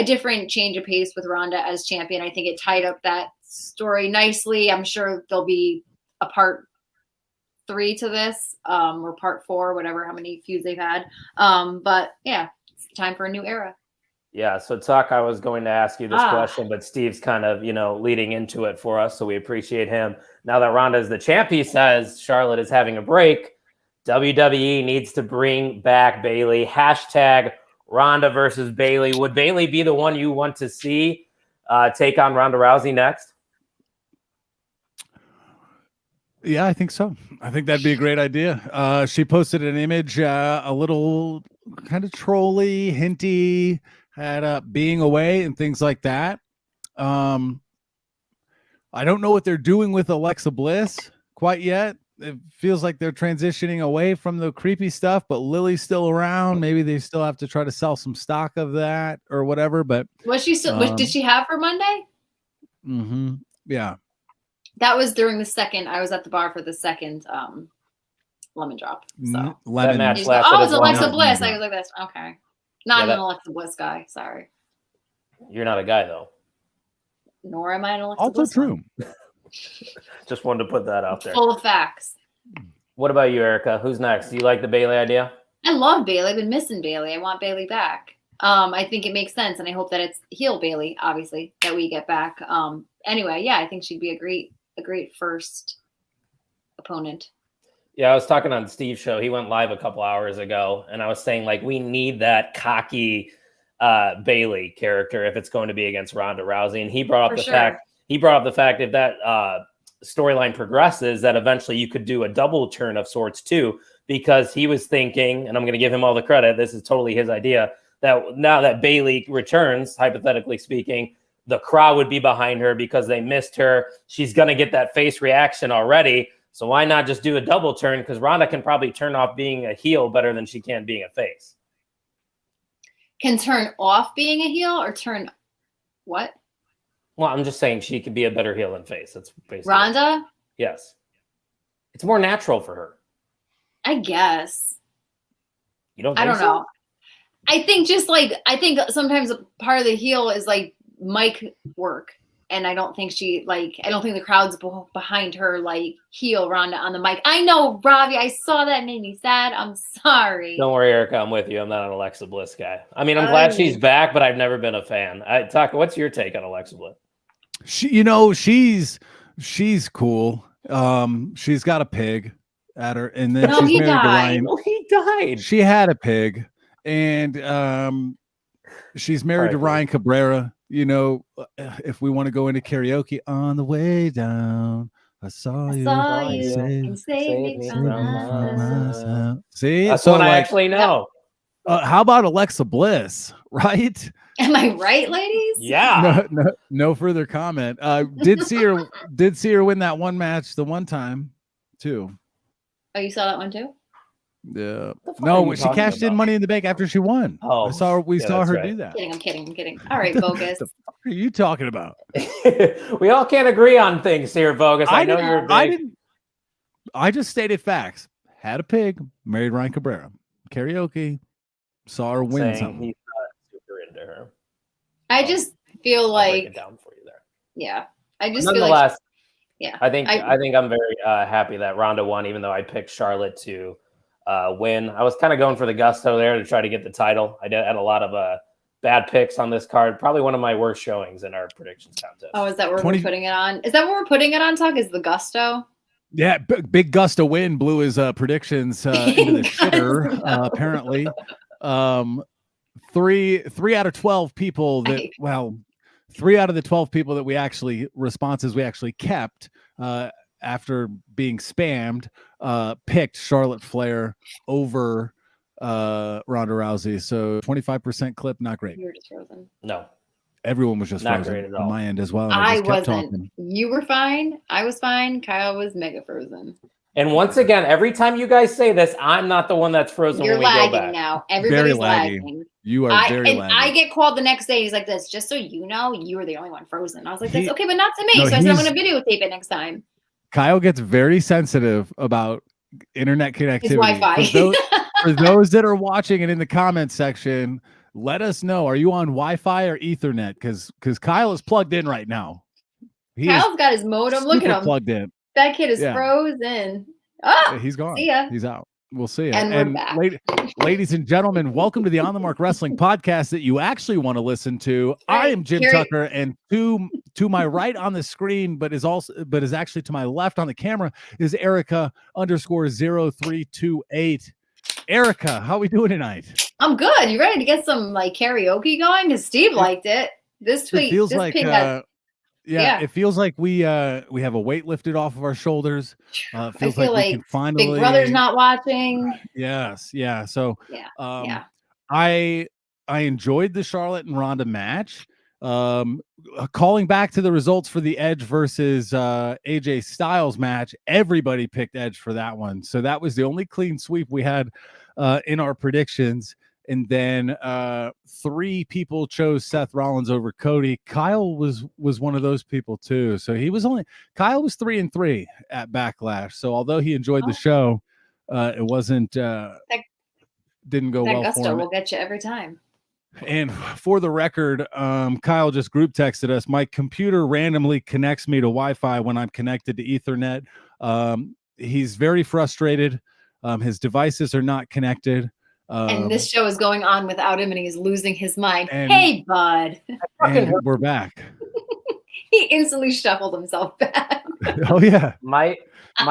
different change of pace with Ronda as champion. I think it tied up that story nicely. I'm sure there'll be a part 3 to this, or part 4, whatever, how many feuds they've had. But yeah, it's time for a new era. Yeah. So Tuck, I was going to ask you this question, but Steve's kind of, leading into it for us. So we appreciate him. Now that Ronda is the champ, he says Charlotte is having a break. WWE needs to bring back Bayley. Hashtag Ronda versus Bayley. Would Bayley be the one you want to see take on Ronda Rousey next? Yeah, I think so. I think that'd be a great idea. She posted an image, a little kind of trolly, hinty, had being away and things like that. I don't know what they're doing with Alexa Bliss quite yet. It feels like they're transitioning away from the creepy stuff, but Lily's still around. Maybe they still have to try to sell some stock of that or whatever. But Was she still? What did she have for Monday? Yeah. That was during the second. I was at the bar for the second lemon drop. So Lemon match it's lasted as long Alexa as- Bliss. I was like, this. Okay, not Yeah, an Alexa Bliss guy. Sorry. You're not a guy though. Nor am I an Alexa Also Bliss. true. Just wanted to put that out there. Full of facts. What about you, Erica? Who's next? Do you like the Bayley idea? I love Bayley. I've been missing Bayley. I want Bayley back. I think it makes sense, and I hope that it's heel Bayley, obviously, that we get back. Anyway, yeah, I think she'd be a great first opponent. Yeah, I was talking on Steve's show. He went live a couple hours ago, and I was saying, like, we need that cocky Bayley character if it's going to be against Ronda Rousey. And he brought up the fact if that storyline progresses, that eventually you could do a double turn of sorts too, because he was thinking, and I'm going to give him all the credit, this is totally his idea, that now that Bayley returns, hypothetically speaking, the crowd would be behind her because they missed her. She's going to get that face reaction already. So why not just do a double turn? Because Ronda can probably turn off being a heel better than she can being a face. Can turn off being a heel or turn what? Well, I'm just saying she could be a better heel than face. That's basically Ronda? Yes. It's more natural for her. I guess. You don't I think don't know. I think sometimes part of the heel is like mic work. And I don't think the crowd's behind her like heel Ronda on the mic. I know, Robbie, I saw that, made me sad. I'm sorry. Don't worry, Erica, I'm with you. I'm not an Alexa Bliss guy. I mean, I'm glad she's back, but I've never been a fan. Taka, what's your take on Alexa Bliss? She's cool. She's got a pig at her, and then she's he married died. to Ryan. Oh, he died. She had a pig, and she's married to Ryan Cabrera. If we want to go into karaoke, on the way down, I saw you and saved me from myself. See, that's so what I actually know. How about Alexa Bliss? Right? Am I right, ladies? Yeah. No further comment. Did see her win that one match the one time too. Oh, you saw that one too? Yeah. are No, you she talking cashed in about? Money in the Bank after she won. Oh, we saw her right. do that. I'm kidding. All right, bogus. The fuck are you talking about? We all can't agree on things here, Bogus. I know you're big. I just stated facts. Had a pig, married Ryan Cabrera. Karaoke, saw her win Saying something. he's not super into her. I just feel I'll break like, it down for you there. yeah. I just feel Nonetheless, like, yeah. I think I'm very happy that Ronda won, even though I picked Charlotte to win. I was kind of going for the gusto there to try to get the title. I had a lot of bad picks on this card. Probably one of my worst showings in our predictions contest. Oh, is that where we're putting it on? Is that what we're putting it on, Tuck? Is the gusto? Yeah, big gusto win blew his predictions into the shitter. Apparently, 3 out of 12 people that 3 out of the 12 people that we actually kept after being spammed picked Charlotte Flair over Ronda Rousey. So 25% clip, not great. You were just frozen. No. everyone was just Not frozen great at on all. my end as well. And I just kept wasn't. talking. You were fine. I was fine. Kyle was mega frozen. And once again, every time you guys say this, I'm not the one that's frozen You're when we go lagging back. now. Very Everybody's laggy. lagging. You are very and laggy. I get called the next day. He's like this, just so you know, you were the only one frozen. I was like, that's He- okay, but not to me. No, so I said, I'm he's- going to videotape it next time. Kyle gets very sensitive about internet His connectivity. Wi-Fi. For those that are watching and in the comments section, let us know. Are you on Wi-Fi or Ethernet? Because Kyle is plugged in right now. He is Kyle's got his modem. Look super at him. plugged in. That kid is Yeah. frozen. Oh, He's gone. see ya. He's out. We'll see it. And we're back. Ladies and gentlemen, welcome to the On the Mark Wrestling podcast that you actually want to listen to. I am Jim Here- Tucker, and to my right on the screen, but is actually to my left on the camera is Erica _0328. Erica, how we doing tonight? I'm good. You ready to get some like karaoke going? Because Steve liked it. This tweet. It feels this like pig has, yeah, it feels like we have a weight lifted off of our shoulders. I Feels feel we like can finally Big Brother's not watching. Yes, yeah. So Yeah. yeah. Yeah. I enjoyed the Charlotte and Ronda match. Calling back to the results for the Edge versus AJ Styles match, everybody picked Edge for that one. So that was the only clean sweep we had in our predictions. And then 3 people chose Seth Rollins over Cody. Kyle was one of those people too. So Kyle was 3-3 at Backlash. So although he enjoyed the show, it wasn't didn't go That well gusto for him. will get you every time. And for the record, Kyle just group texted us. My computer randomly connects me to Wi-Fi when I'm connected to Ethernet. He's very frustrated. His devices are not connected. And this show is going on without him, and he's losing his mind. and- Hey, bud. And we're back. He instantly shuffled himself back. Oh yeah. My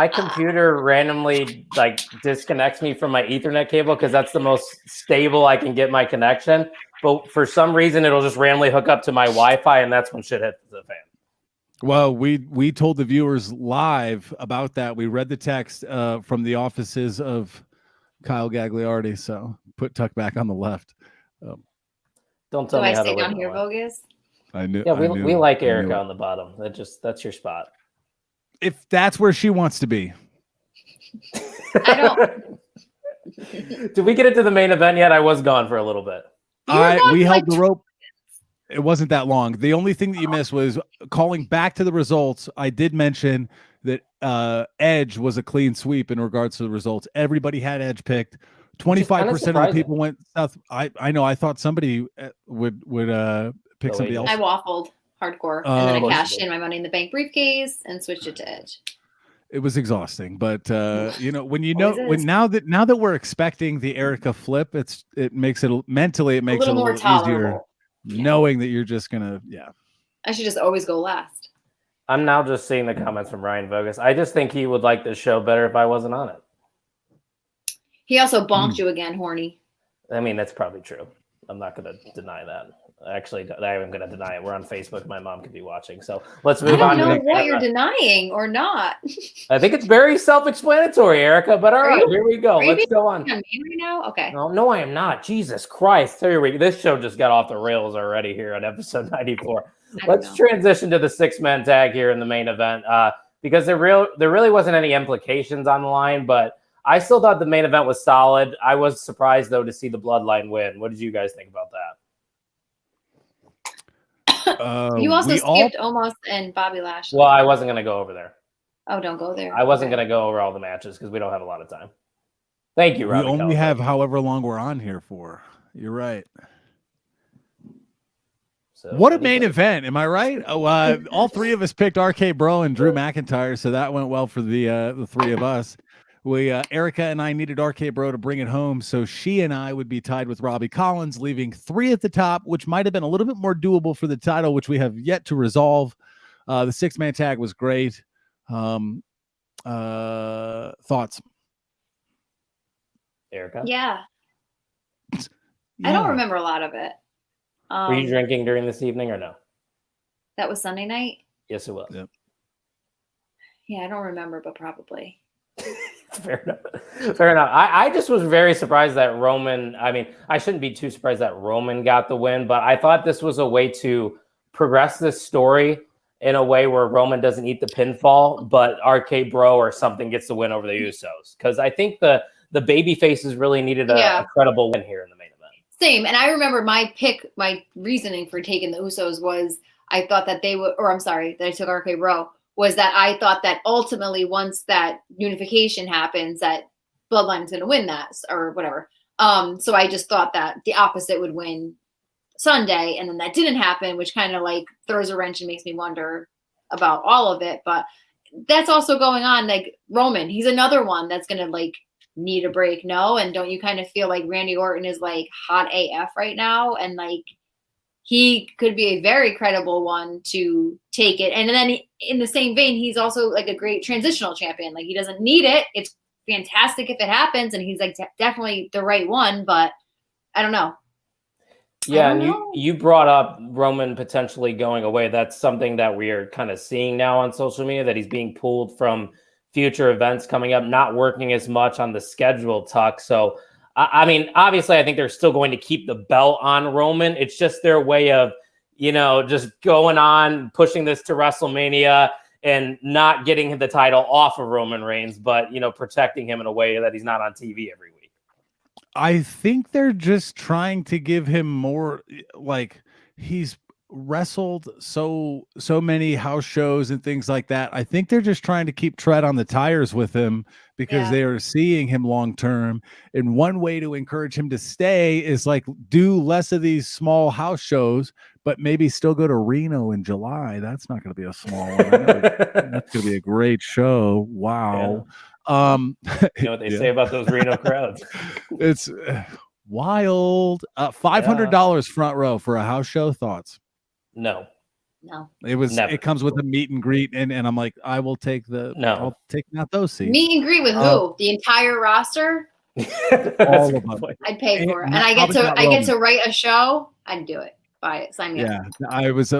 computer randomly like disconnects me from my Ethernet cable because that's the most stable I can get my connection. But for some reason, it'll just randomly hook up to my Wi-Fi, and that's when shit hits the fan. Well, we told the viewers live about that. We read the text from the offices of Kyle Gagliardi. So put Tuck back on the left. Don't tell Do me I how to stay live down my here, life. Bogus? I knew. Yeah, I knew- we like I knew Erica it. on the bottom. That's your spot. If that's where she wants to be. I don't. Did we get into the main event yet? I was gone for a little bit. You were gone We for, held like, the rope. It wasn't that long. The only thing that you missed was calling back to the results. I did mention that Edge was a clean sweep in regards to the results. Everybody had Edge picked. 25% of the surprising. people went South. I know. I thought somebody would pick Go somebody Edge. else. I waffled hardcore, and then Oh. I cashed in my Money in the Bank briefcase and switched it to Edge. It was exhausting, but when Always is. now that we're expecting the Erica flip, it makes it mentally A little more easier tolerable. knowing that you're just gonna I should just always go last. I'm now just seeing the comments from Ryan Vogus. I just think he would like this show better if I wasn't on it. He also bonked you again, horny. I mean, that's probably true. I'm not going to deny that. Actually, I am going to deny it. We're on Facebook. My mom could be watching. So let's I move on. don't know to what you're denying or not. I think it's very self-explanatory, Erica. But all Are right, you- here we go. are you Let's go on. On me right now? Okay. No, I am not. Jesus Christ. Here we go. This show just got off the rails already here on episode 94. I Let's know. transition to the 6-man tag here in the main event because there really wasn't any implications on the line, but I still thought the main event was solid. I was surprised, though, to see the Bloodline win. What did you guys think about that? You also we skipped Omos and Bobby Lashley. Well, I wasn't going to go over there. Oh, don't go there. I wasn't Okay. going to go over all the matches because we don't have a lot of time. Thank you, we Robbie. only Collins. have however long we're on here for. You're right. So, What a main event. Am I right? Oh, all 3 of us picked RK Bro and Drew McIntyre, so that went well for the 3 of us. Erica and I needed RK Bro to bring it home, so she and I would be tied with Robbie Collins, leaving 3 at the top, which might have been a little bit more doable for the title, which we have yet to resolve. The 6-man tag was great. Thoughts? Erica? Yeah. I don't remember a lot of it. Were you drinking during this evening or no? That was Sunday night? Yes, it was. Yep. Yeah, I don't remember, but probably. Fair enough. Fair enough. I just was very surprised that Roman, I mean, I shouldn't be too surprised that Roman got the win, but I thought this was a way to progress this story in a way where Roman doesn't eat the pinfall, but RK Bro or something gets the win over the Usos. Because I think the baby faces really needed a credible win here in the main event. Same. And I remember my reasoning for taking the Usos was I thought that they would, or I'm sorry, that I took RK Bro, was that I thought that ultimately once that unification happens, that Bloodline is going to win that or whatever. So I just thought that the opposite would win Sunday, and then that didn't happen, which kind of like throws a wrench and makes me wonder about all of it. But that's also going on. Like Roman, he's another one that's going to like need a break. No. And don't you kind of feel like Randy Orton is like hot AF right now? And like, he could be a very credible one to take it. And then in the same vein, he's also like a great transitional champion. Like he doesn't need it. It's fantastic if it happens. And he's like definitely the right one, but I don't know. Yeah, and you brought up Roman potentially going away. That's something that we are kind of seeing now on social media, that he's being pulled from future events coming up, not working as much on the schedule, Tuck. So, I mean, obviously, I think they're still going to keep the belt on Roman. It's just their way of, just going on, pushing this to WrestleMania and not getting the title off of Roman Reigns, but, protecting him in a way that he's not on TV every week. I think they're just trying to give him more, like he's wrestled so many house shows and things like that. I think they're just trying to keep tread on the tires with him because they are seeing him long term. And one way to encourage him to stay is like do less of these small house shows, but maybe still go to Reno in July. That's not going to be a small one. That's going to be a great show. Wow. Yeah. You know what they say about those Reno crowds? It's wild. $500 front row for a house show. Thoughts? No. It comes with a meet and greet, and I'm like, I will take I'll take not those seats. Meet and greet with who? The entire roster? All of them. I'd pay for it, and I get to write a show. I'd do it. Buy it. Sign me up. Yeah, I was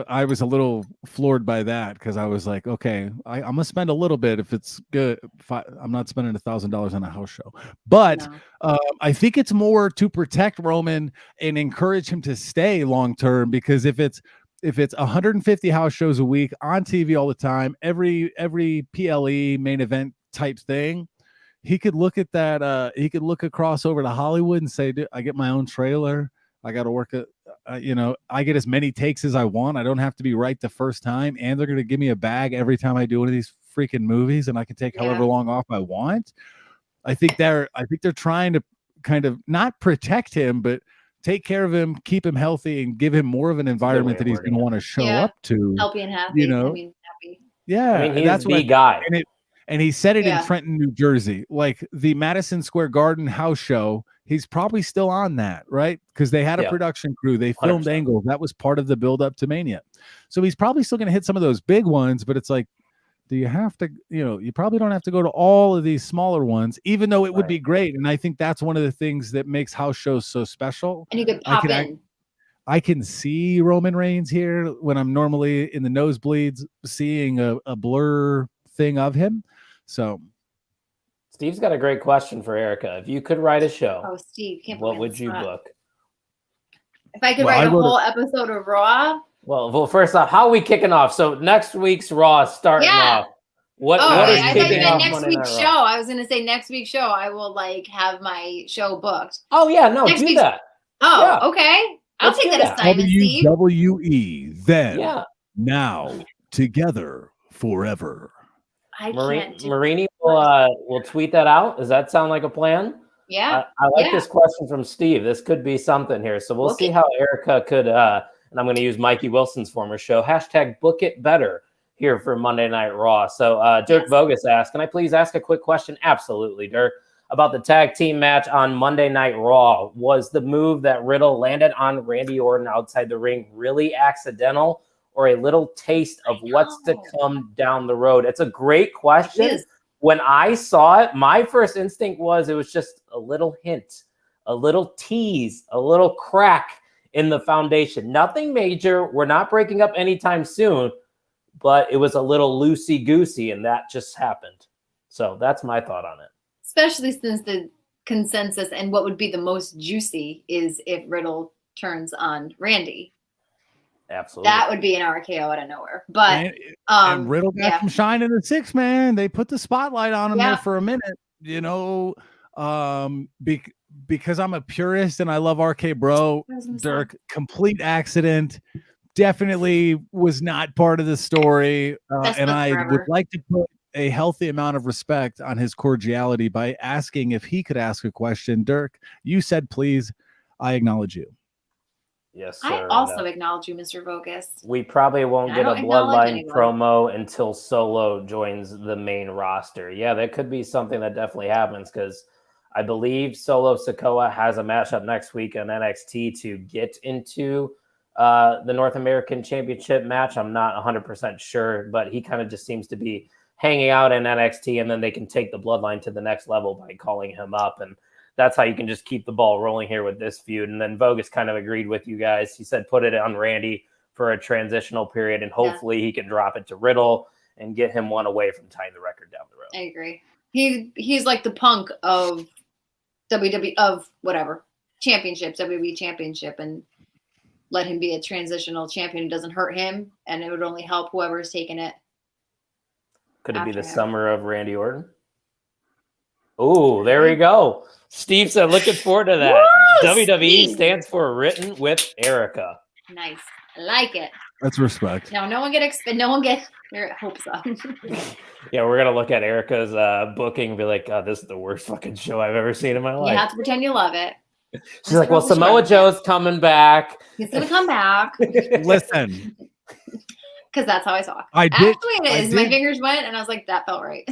a little floored by that because I was like, okay, I'm gonna spend a little bit if it's good. I'm not spending $1,000 on a house show, but I think it's more to protect Roman and encourage him to stay long term, because if it's 150 house shows a week on TV all the time, every PLE main event type thing, he could look at that. He could look across over to Hollywood and say, I get my own trailer. I got to work at, I get as many takes as I want. I don't have to be right the first time. And they're going to give me a bag every time I do one of these freaking movies, and I can take however long off I want. I think they're trying to kind of not protect him, but take care of him, keep him healthy, and give him more of an environment that he's going to want to show up to. Healthy and happy. Happy. Yeah. I mean, he's the guy. And he said it in Trenton, New Jersey, like the Madison Square Garden house show. He's probably still on that, right? Because they had a production crew. They filmed 100%. Angles. That was part of the build up to Mania. So he's probably still going to hit some of those big ones, but it's like, do you have to, you probably don't have to go to all of these smaller ones, even though it would be great. And I think that's one of the things that makes house shows so special. And you could pop in. I can see Roman Reigns here when I'm normally in the nosebleeds seeing a blur thing of him. So Steve's got a great question for Erica. If you could write a show, Steve, what would you book? If I could write a whole episode of Raw. Well, first off, how are we kicking off? So next week's Raw is starting off. What is kicking off next week's show? I was going to say next week's show. I will have my show booked. Oh yeah, no, do that. Oh, okay. I'll take that assignment, Steve. WWE, then, now, together, forever. Marini will tweet that out. Does that sound like a plan? Yeah. I like this question from Steve. This could be something here. So we'll see how Erica could, and I'm going to use Mikey Wilson's former show, #Book It Better here for Monday Night Raw. So Dirk Vogus asked, can I please ask a quick question? Absolutely, Dirk. About the tag team match on Monday Night Raw. Was the move that Riddle landed on Randy Orton outside the ring really accidental, or a little taste of what's to come down the road? It's a great question. When I saw it, my first instinct was it was just a little hint, a little tease, a little crack in the foundation. Nothing major. We're not breaking up anytime soon, but it was a little loosey-goosey, and that just happened. So that's my thought on it. Especially since the consensus and what would be the most juicy is if Riddle turns on Randy. Absolutely. That would be an RKO out of nowhere. But and Riddle got yeah. some shine in the 6-man. They put the spotlight on him Yeah. there for a minute, because I'm a purist and I love RK Bro. Dirk, complete accident. Definitely was not part of the story. And I would like to put a healthy amount of respect on his cordiality by asking if he could ask a question. Dirk, you said please. I acknowledge you. Yes, sir. I also acknowledge you, Mr. Vogus. We probably won't get a Bloodline promo until Solo joins the main roster. Yeah, that could be something that definitely happens because I believe Solo Sikoa has a matchup next week on NXT to get into the North American Championship match. I'm not 100% sure, but he kind of just seems to be hanging out in NXT, and then they can take the Bloodline to the next level by calling him up. And that's how you can just keep the ball rolling here with this feud. And then Vogus kind of agreed with you guys. He said put it on Randy for a transitional period, and hopefully he can drop it to Riddle and get him one away from tying the record down the road. I agree. He's like the Punk of WWE, of whatever, championships, WWE championship, and let him be a transitional champion. It doesn't hurt him, and it would only help whoever's taking it. Could it be the summer of Randy Orton? Oh, there we go. Steve said, looking forward to that. Woo, WWE Steve stands for Written with Erica. Nice. I like it. That's respect. No one get your hopes up. Yeah, we're going to look at Erica's booking and be like, God, this is the worst fucking show I've ever seen in my life. You have to pretend you love it. She's like, well, Samoa Joe's coming back. He's going to come back. Listen. Because that's how I talk. Actually, it is. My fingers went, and I was like, that felt right.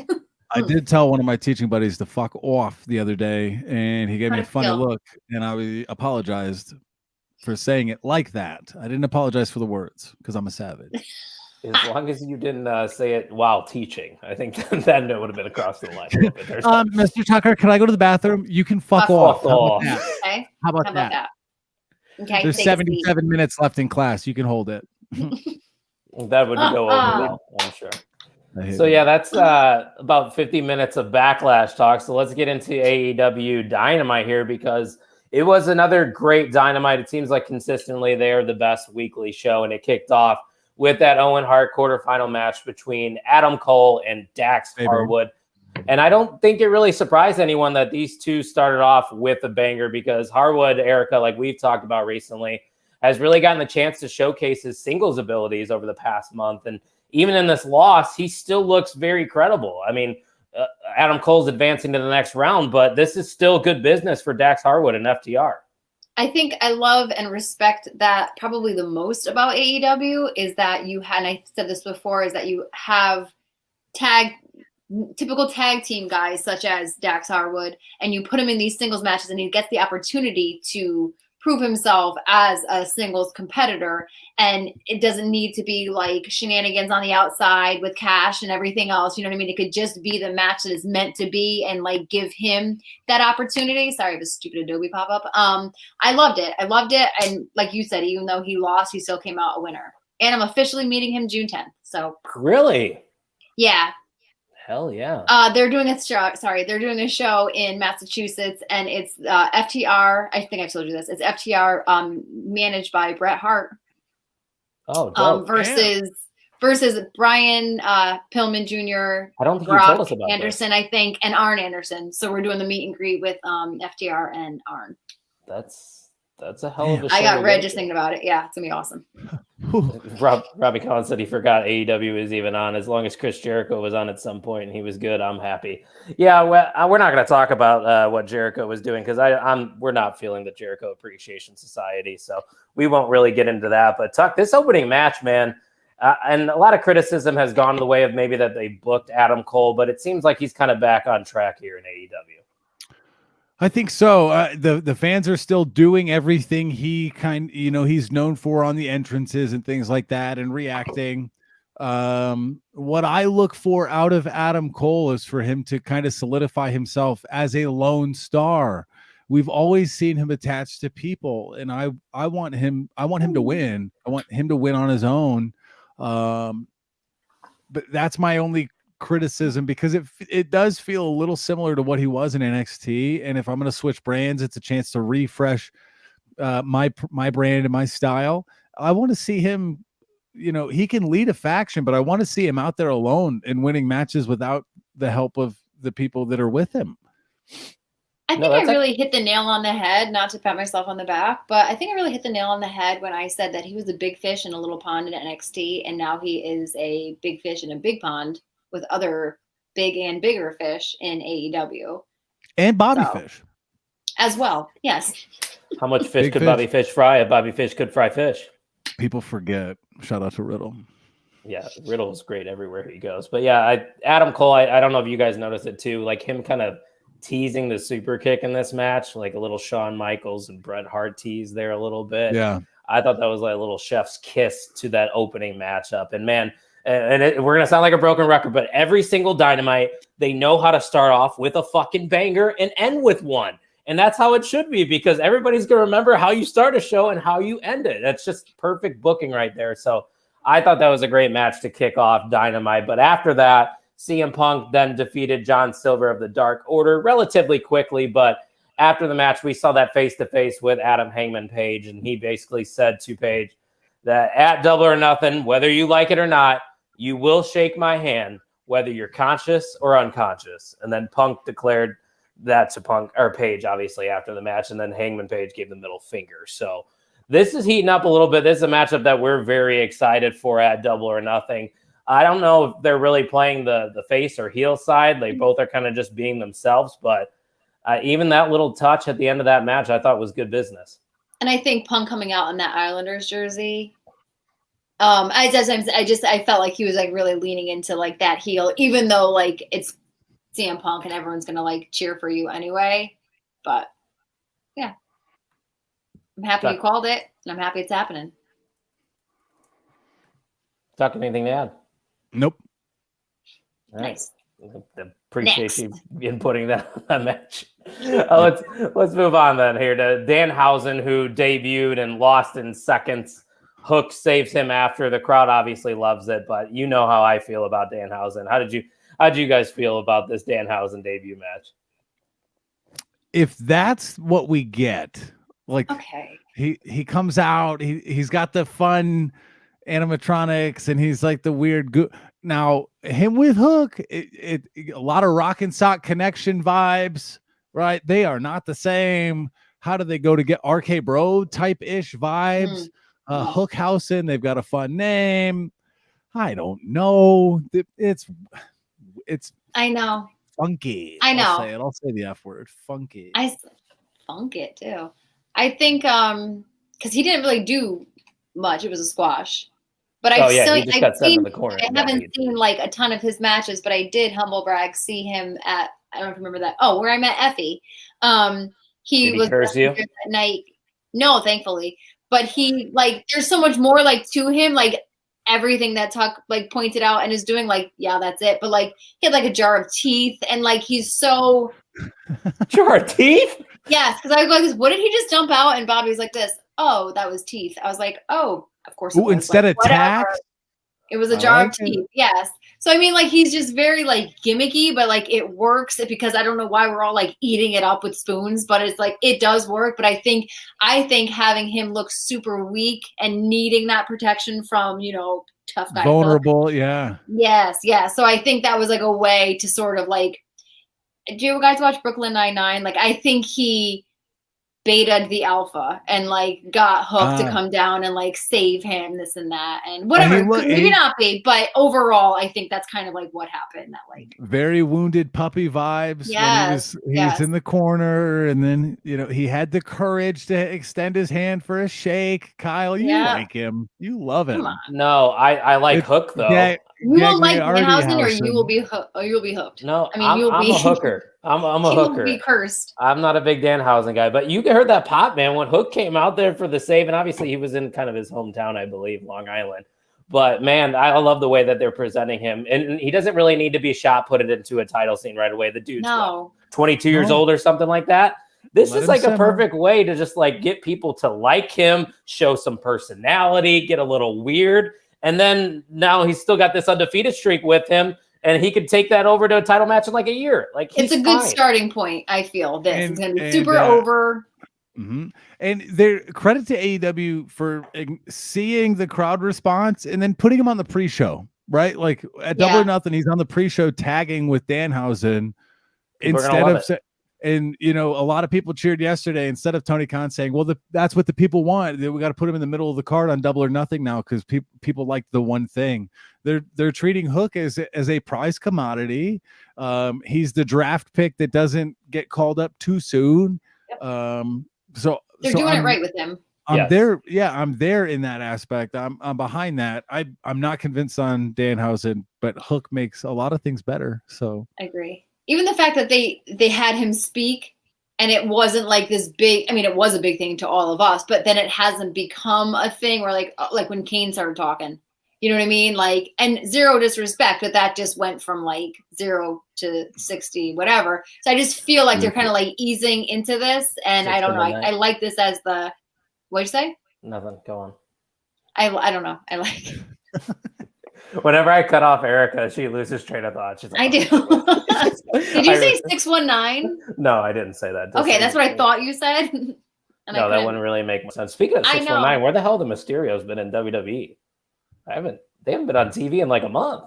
I did tell one of my teaching buddies to fuck off the other day, and he gave me a funny look, and I apologized for saying it like that. I didn't apologize for the words because I'm a savage. As long as you didn't say it while teaching, I think that note would have been across the line. Mr. Tucker, can I go to the bathroom? You can fuck off. How about that? Okay. There's 77 minutes left in class. You can hold it. That would go over well, I'm sure. So yeah, that's about 50 minutes of Backlash talk. So let's get into AEW Dynamite here because it was another great Dynamite. It seems like consistently they are the best weekly show, and it kicked off with that Owen Hart quarterfinal match between Adam Cole and Dax Harwood. And I don't think it really surprised anyone that these two started off with a banger because Harwood, Erica, like we've talked about recently, has really gotten the chance to showcase his singles abilities over the past month. And even in this loss, he still looks very credible. I mean, Adam Cole's advancing to the next round, but this is still good business for Dax Harwood and FTR. I think I love and respect that probably the most about AEW is that you had, and I said this before, is that you have typical tag team guys such as Dax Harwood, and you put him in these singles matches and he gets the opportunity to prove himself as a singles competitor, and it doesn't need to be like shenanigans on the outside with Cash and everything else. You know what I mean? It could just be the match that is meant to be and like give him that opportunity. Sorry, the stupid Adobe pop up. I loved it. And like you said, even though he lost, he still came out a winner. And I'm officially meeting him June 10th. So really? Yeah. Hell yeah. They're doing a show in Massachusetts, and it's FTR. I think I've told you this. It's FTR managed by Bret Hart. Oh, dope. Versus Brian Pillman Jr. I don't think Brock you told us about Anderson, this. I think, and Arn Anderson. So we're doing the meet and greet with FTR and Arn. That's a hell of a show. I got red just thinking about it. Yeah, it's gonna be awesome. Robbie Collins said he forgot AEW was even on. As long as Chris Jericho was on at some point and he was good, I'm happy. Yeah, we're not going to talk about what Jericho was doing because we're not feeling the Jericho Appreciation Society, so we won't really get into that. But Tuck, this opening match, man, and a lot of criticism has gone the way of maybe that they booked Adam Cole, but it seems like he's kind of back on track here in AEW. I think so. The fans are still doing everything he's known for on the entrances and things like that and reacting. What I look for out of Adam Cole is for him to kind of solidify himself as a lone star. We've always seen him attached to people, and I want him to win. I want him to win on his own. But that's my only criticism because it does feel a little similar to what he was in NXT, and if I'm going to switch brands, it's a chance to refresh my brand and my style. I want to see him, he can lead a faction, but I want to see him out there alone and winning matches without the help of the people that are with him. I think I really hit the nail on the head, not to pat myself on the back, but I think I really hit the nail on the head when I said that he was a big fish in a little pond in NXT, and now he is a big fish in a big pond with other big and bigger fish in AEW. And Bobby Fish. As well, yes. How much fish could Bobby Fish fry if Bobby Fish could fry fish? People forget. Shout out to Riddle. Yeah, Riddle's great everywhere he goes. But yeah, Adam Cole, I don't know if you guys noticed it too, like him kind of teasing the super kick in this match, like a little Shawn Michaels and Bret Hart tease there a little bit. Yeah. I thought that was like a little chef's kiss to that opening matchup. And man, we're going to sound like a broken record, but every single Dynamite, they know how to start off with a fucking banger and end with one. And that's how it should be, because everybody's going to remember how you start a show and how you end it. That's just perfect booking right there. So I thought that was a great match to kick off Dynamite. But after that, CM Punk then defeated John Silver of the Dark Order relatively quickly. But after the match, we saw that face-to-face with Adam Hangman Page, and he basically said to Page that at Double or Nothing, whether you like it or not, you will shake my hand, whether you're conscious or unconscious. And then Punk declared that to Page, obviously, after the match, and then Hangman Page gave the middle finger. So this is heating up a little bit. This is a matchup that we're very excited for at Double or Nothing. I don't know if they're really playing the face or heel side. They both are kind of just being themselves, but even that little touch at the end of that match, I thought was good business. And I think Punk coming out in that Islanders jersey, I felt like he was like really leaning into like that heel, even though like it's CM Punk and everyone's gonna like cheer for you anyway. But yeah, I'm happy you called it, and I'm happy it's happening. Tuck, anything to add? Nope. All right. Nice. Appreciate you inputting that match. Let's move on then here to Danhausen, who debuted and lost in seconds. Hook saves him after. The crowd obviously loves it, but you know how I feel about Danhausen. How did you guys feel about this Danhausen debut match? If that's what we get, like okay, he comes out, he's got the fun animatronics, and he's like the weird now him with Hook, a lot of Rock and Sock Connection vibes, right? They are not the same. How do they go to get RK Bro type ish vibes? Hookhausen, they've got a fun name. I don't know. It's I know, funky. I know. I'll say the F word, funky. I funk it too. I think because he didn't really do much. It was a squash. But I haven't seen like a ton of his matches, but I did humble brag see him at, I don't remember that. Oh, where I met Effie. He did was curse you that night. No, thankfully. But he like there's so much more like to him, like everything that Tuck like pointed out and is doing, like, yeah, that's it. But like he had like a jar of teeth, and like he's so jar of teeth? Yes, because I was like, what did he just dump out? And Bobby was like this. Oh, that was teeth. I was like, oh, of course. Ooh, instead of tax, it was a jar of teeth. Yes. So I mean, like he's just very like gimmicky, but like it works because I don't know why we're all like eating it up with spoons, but it's like it does work. But I think having him look super weak and needing that protection from tough guy, vulnerable, yeah. Yes, yeah. So I think that was like a way to sort of like. Do you guys watch Brooklyn Nine-Nine? Like I think he betaed the alpha and like got Hook to come down and like save him, this and that, and whatever. Maybe not be, but overall, I think that's kind of like what happened. That like very wounded puppy vibes. Yes, when he was in the corner, and then he had the courage to extend his hand for a shake. Kyle, you like him, you love him. No, I like Hook though. You will like Danhausen, or you will be hooked. Or you will be hooked. No, I mean, I'm a hooker. I'm a hooker. Will be cursed. I'm not a big Danhausen guy, but you heard that pop, man. When Hook came out there for the save, and obviously he was in kind of his hometown, I believe, Long Island. But man, I love the way that they're presenting him, and he doesn't really need to be shot put it into a title scene right away. The dude's 22 years old or something like that. This is like a perfect way to just like get people to like him, show some personality, get a little weird. And then now he's still got this undefeated streak with him, and he could take that over to a title match in like a year. Like it's a good starting point. I feel this is going to be super over. And their credit to AEW for seeing the crowd response and then putting him on the pre-show, right? Like at Double or Nothing, he's on the pre-show tagging with Danhausen instead of and a lot of people cheered yesterday instead of Tony Khan saying, well, that's what the people want. We got to put him in the middle of the card on Double or Nothing now because people like the one thing. They're treating Hook as a prize commodity. He's the draft pick that doesn't get called up too soon. Yep. So doing it right with him. I'm there. Yeah, I'm there in that aspect. I'm behind that. I'm not convinced on Danhausen, but Hook makes a lot of things better. So I agree. Even the fact that they had him speak and it wasn't like this big, I mean, it was a big thing to all of us, but then it hasn't become a thing where like when Kane started talking, you know what I mean? Like, and zero disrespect, but that just went from like 0 to 60, whatever. So I just feel like they're kind of like easing into this. And I don't know. I like this as what'd you say? Nothing. Go on. I don't know. I like Whenever I cut off Erica, she loses train of thought. She's like, I do. Did you say 619? No, I didn't say that. Okay, that's what I thought you said. No, that wouldn't really make sense. Speaking of 619, where the hell the Mysterio's been in WWE? They haven't been on TV in like a month,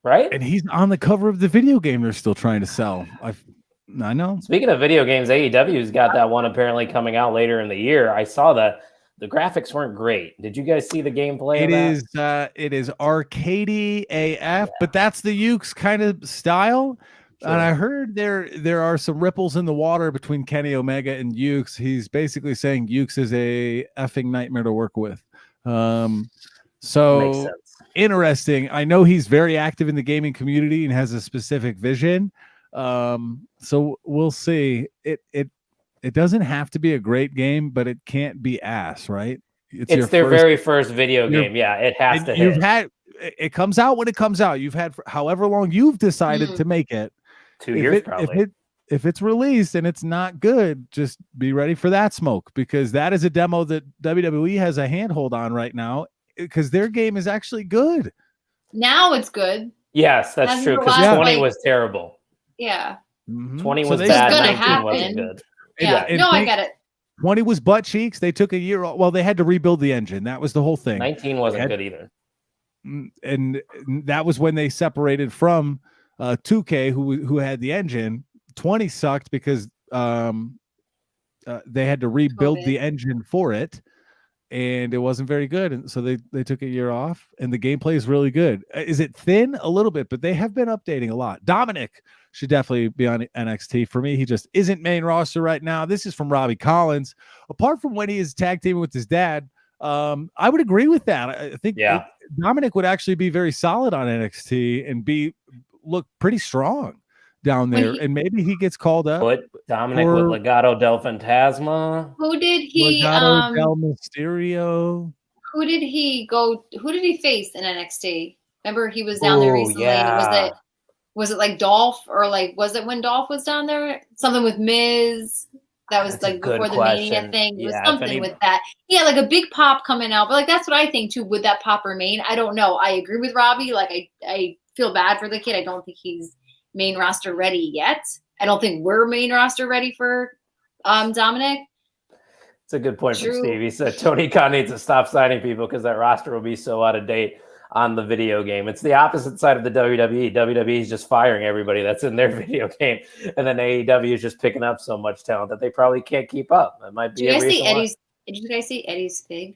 right? And he's on the cover of the video game they're still trying to sell. I know. Speaking of video games, AEW's got that one apparently coming out later in the year. I saw that. The graphics weren't great. Did you guys see the gameplay? It is arcadey AF, but that's the Ukes kind of style. Sure. And I heard there are some ripples in the water between Kenny Omega and Ukes. He's basically saying Ukes is a effing nightmare to work with. So interesting. I know he's very active in the gaming community and has a specific vision. So we'll see. It doesn't have to be a great game, but it can't be ass, right? It's their very first video game. Yeah, it has to hit. It comes out when it comes out. You've had however long you've decided to make it. 2 years probably. If it's released and it's not good, just be ready for that smoke, because that is a demo that WWE has a handhold on right now because their game is actually good. Now it's good. Yes, that's true, because 20 was terrible. Yeah. 20 was bad, 19 wasn't good. Yeah, I get it. 20 was butt cheeks. They took a year. Well, they had to rebuild the engine. That was the whole thing. 19 wasn't good either. And that was when they separated from 2K, who had the engine. 20 sucked because they had to rebuild the engine for it, and it wasn't very good. And so they took a year off, and the gameplay is really good. Is it thin? A little bit, but they have been updating a lot. Dominic should definitely be on NXT. For me, he just isn't main roster right now. This is from Robbie Collins. Apart from when he is tag teaming with his dad, I would agree with that. I think Dominic would actually be very solid on NXT and look pretty strong down there. And maybe he gets called up. Put Dominic with Legado del Fantasma. Who did he? Legado del Mysterio. Who did he face in NXT? Remember, he was down there recently. Yeah. Was it like Dolph, or like was it when Dolph was down there? Something with Miz. That was like before the Mania thing. It was something with that. Yeah, like a big pop coming out. But like that's what I think too. Would that pop remain? I don't know. I agree with Robbie. Like I feel bad for the kid. I don't think he's main roster ready yet. I don't think we're main roster ready for Dominic. It's a good point from Steve. He said Tony Khan needs to stop signing people because that roster will be so out of date on the video game. It's the opposite side of the WWE. WWE is just firing everybody that's in their video game, and then AEW is just picking up so much talent that they probably can't keep up. That might be. Did you guys see Eddie's fig?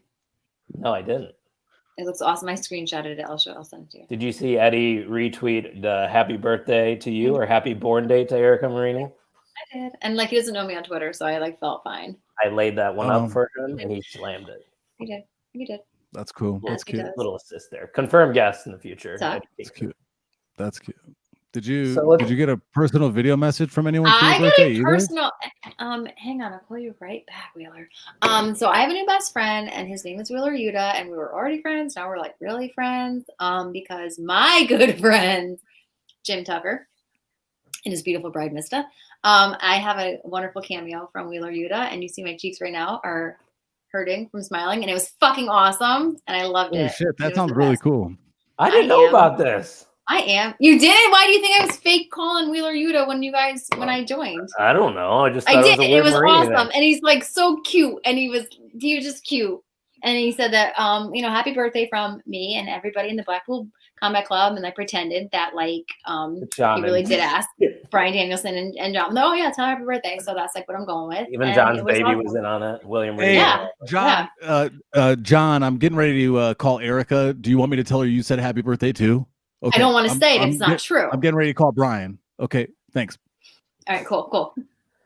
No, I didn't. It looks awesome. I screenshotted it. I'll send it to you. Did you see Eddie retweet the happy birthday to you or happy born day to Erica Marini? I did, and like he doesn't know me on Twitter, so I felt fine. I laid that one up for him, and he slammed it. He did. That's cool. That's cute. Little assist there. Confirmed guest in the future. That's cute. That's cute. Did you get a personal video message from anyone? I got a personal. Hang on, I'll call you right back, Wheeler. So I have a new best friend, and his name is Wheeler Yuta, and we were already friends. Now we're like really friends. Because my good friend Jim Tucker and his beautiful bride Mista. I have a wonderful cameo from Wheeler Yuta, and you see my cheeks right now are hurting from smiling, and it was fucking awesome, and I loved it. Shit, that sounds really cool. I didn't know about this. I am. You did? Why do you think I was fake calling Wheeler Yuta when I joined? I don't know. I just I thought did. it was a It weird was Marini awesome. thing. And he's like so cute. And he was just cute. And he said that, happy birthday from me and everybody in the Blackpool Combat Club. And I pretended that like John he really and- did ask Brian Danielson and John. No, yeah, tell happy birthday. So that's like what I'm going with. Even And John's it was baby awesome. was in on it. William Hey, Reed. Yeah. John, John, I'm getting ready to call Erica. Do you want me to tell her you said happy birthday too? Okay. I don't want to say it if it's not true. I'm getting ready to call Brian. Okay, thanks. All right, cool.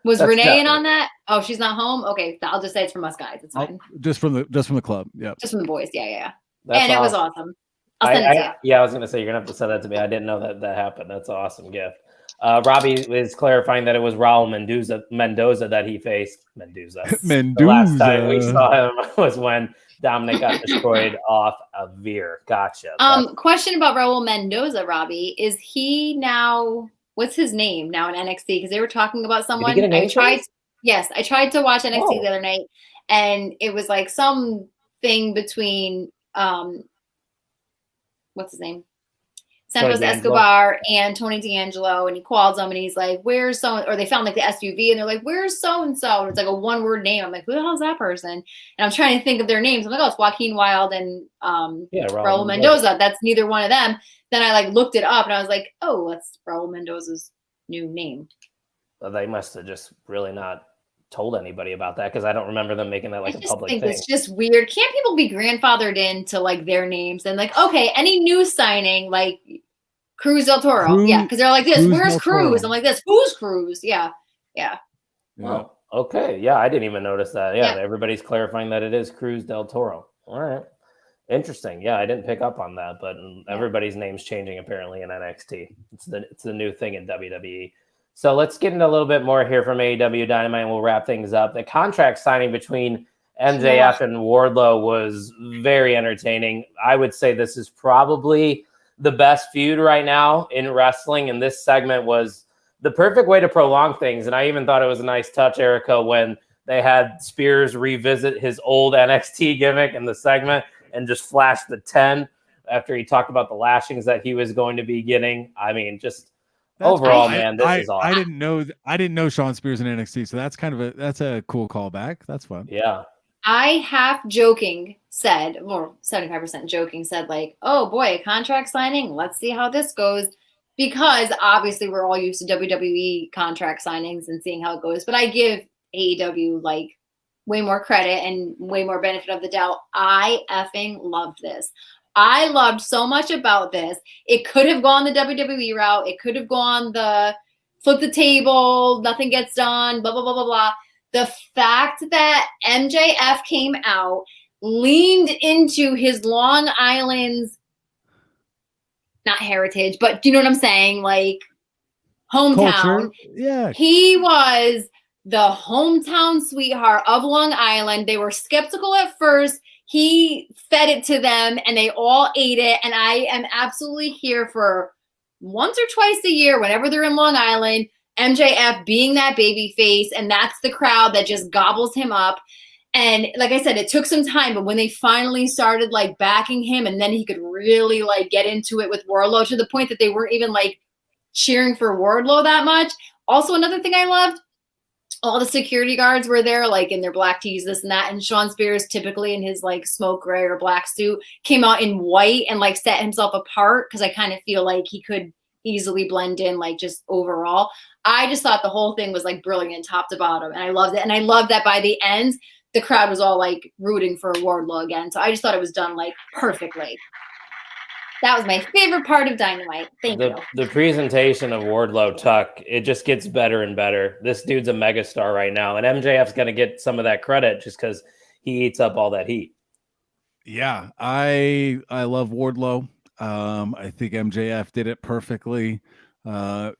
Was That's Renee in definitely- on that? Oh, she's not home? Okay, I'll just say it's from us guys. It's fine. Just from the club. Yeah. Just from the boys. Yeah. That's And it was awesome. awesome. I'll send it to you. Yeah, I was going to say, you're going to have to send that to me. I didn't know that happened. That's an awesome gift. Robbie is clarifying that it was Raul Mendoza that he faced. Mendoza. The last time we saw him was when Dominic got destroyed off a veer. Gotcha. Question about Raul Mendoza, Robbie. Is he now, what's his name now in NXT? Because they were talking about someone. Did he get a name change? Yes, I tried to watch NXT Whoa. the other night, and it was like some thing between what's his name? Santos D'Angelo. Escobar and Tony D'Angelo, and he calls them and he's like, where's so, or they found like the SUV and they're like, where's so-and-so? And it's like a one-word name. I'm like, who the hell is that person? And I'm trying to think of their names. I'm like, oh, it's Joaquin Wilde and Raul Mendoza. That's neither one of them. Then I like looked it up and I was like, oh, that's Raul Mendoza's new name. Well, they must have just really not told anybody about that, because I don't remember them making that like a public thing. It's just weird. Can't people be grandfathered into like their names and like, okay, any new signing like Cruz del Toro? Yeah, because they're like this. Where's Cruz? I'm like this. Who's Cruz? Yeah. Oh, okay. Yeah, I didn't even notice that. Yeah, everybody's clarifying that it is Cruz del Toro. All right. Interesting. Yeah, I didn't pick up on that, but everybody's name's changing apparently in NXT. It's the new thing in WWE. So let's get into a little bit more here from AEW Dynamite, and we'll wrap things up. The contract signing between MJF and Wardlow was very entertaining. I would say this is probably the best feud right now in wrestling, and this segment was the perfect way to prolong things. And I even thought it was a nice touch, Erica, when they had Spears revisit his old NXT gimmick in the segment and just flash the 10 after he talked about the lashings that he was going to be getting. I mean, just overall, man, this is awesome. I didn't know Sean Spears in NXT, so that's a cool callback. That's fun. Yeah. I half joking said, or 75% joking said, like, oh boy, a contract signing. Let's see how this goes. Because obviously we're all used to WWE contract signings and seeing how it goes. But I give AEW like way more credit and way more benefit of the doubt. I effing loved this. I loved so much about this. It could have gone the WWE route. It could have gone the flip the table, nothing gets done, blah, blah, blah, blah, blah. The fact that MJF came out, leaned into his Long Island's, not heritage, but you know what I'm saying? Like hometown. Culture. Yeah. He was the hometown sweetheart of Long Island. They were skeptical at first. He fed it to them and they all ate it. And I am absolutely here for once or twice a year, whenever they're in Long Island, MJF being that baby face. And that's the crowd that just gobbles him up. And like I said, it took some time, but when they finally started like backing him and then he could really like get into it with Wardlow to the point that they weren't even like cheering for Wardlow that much. Also, another thing I loved, all the security guards were there, like in their black tees, this and that. And Sean Spears, typically in his like smoke gray or black suit, came out in white and like set himself apart because I kind of feel like he could easily blend in, like just overall. I just thought the whole thing was like brilliant, top to bottom, and I loved it. And I loved that by the end, the crowd was all like rooting for Wardlow again. So I just thought it was done like perfectly. That was my favorite part of Dynamite. Thank you. The presentation of Wardlow Tuck, it just gets better and better. This dude's a megastar right now, and MJF's going to get some of that credit just because he eats up all that heat. Yeah, I love Wardlow. I think MJF did it perfectly. I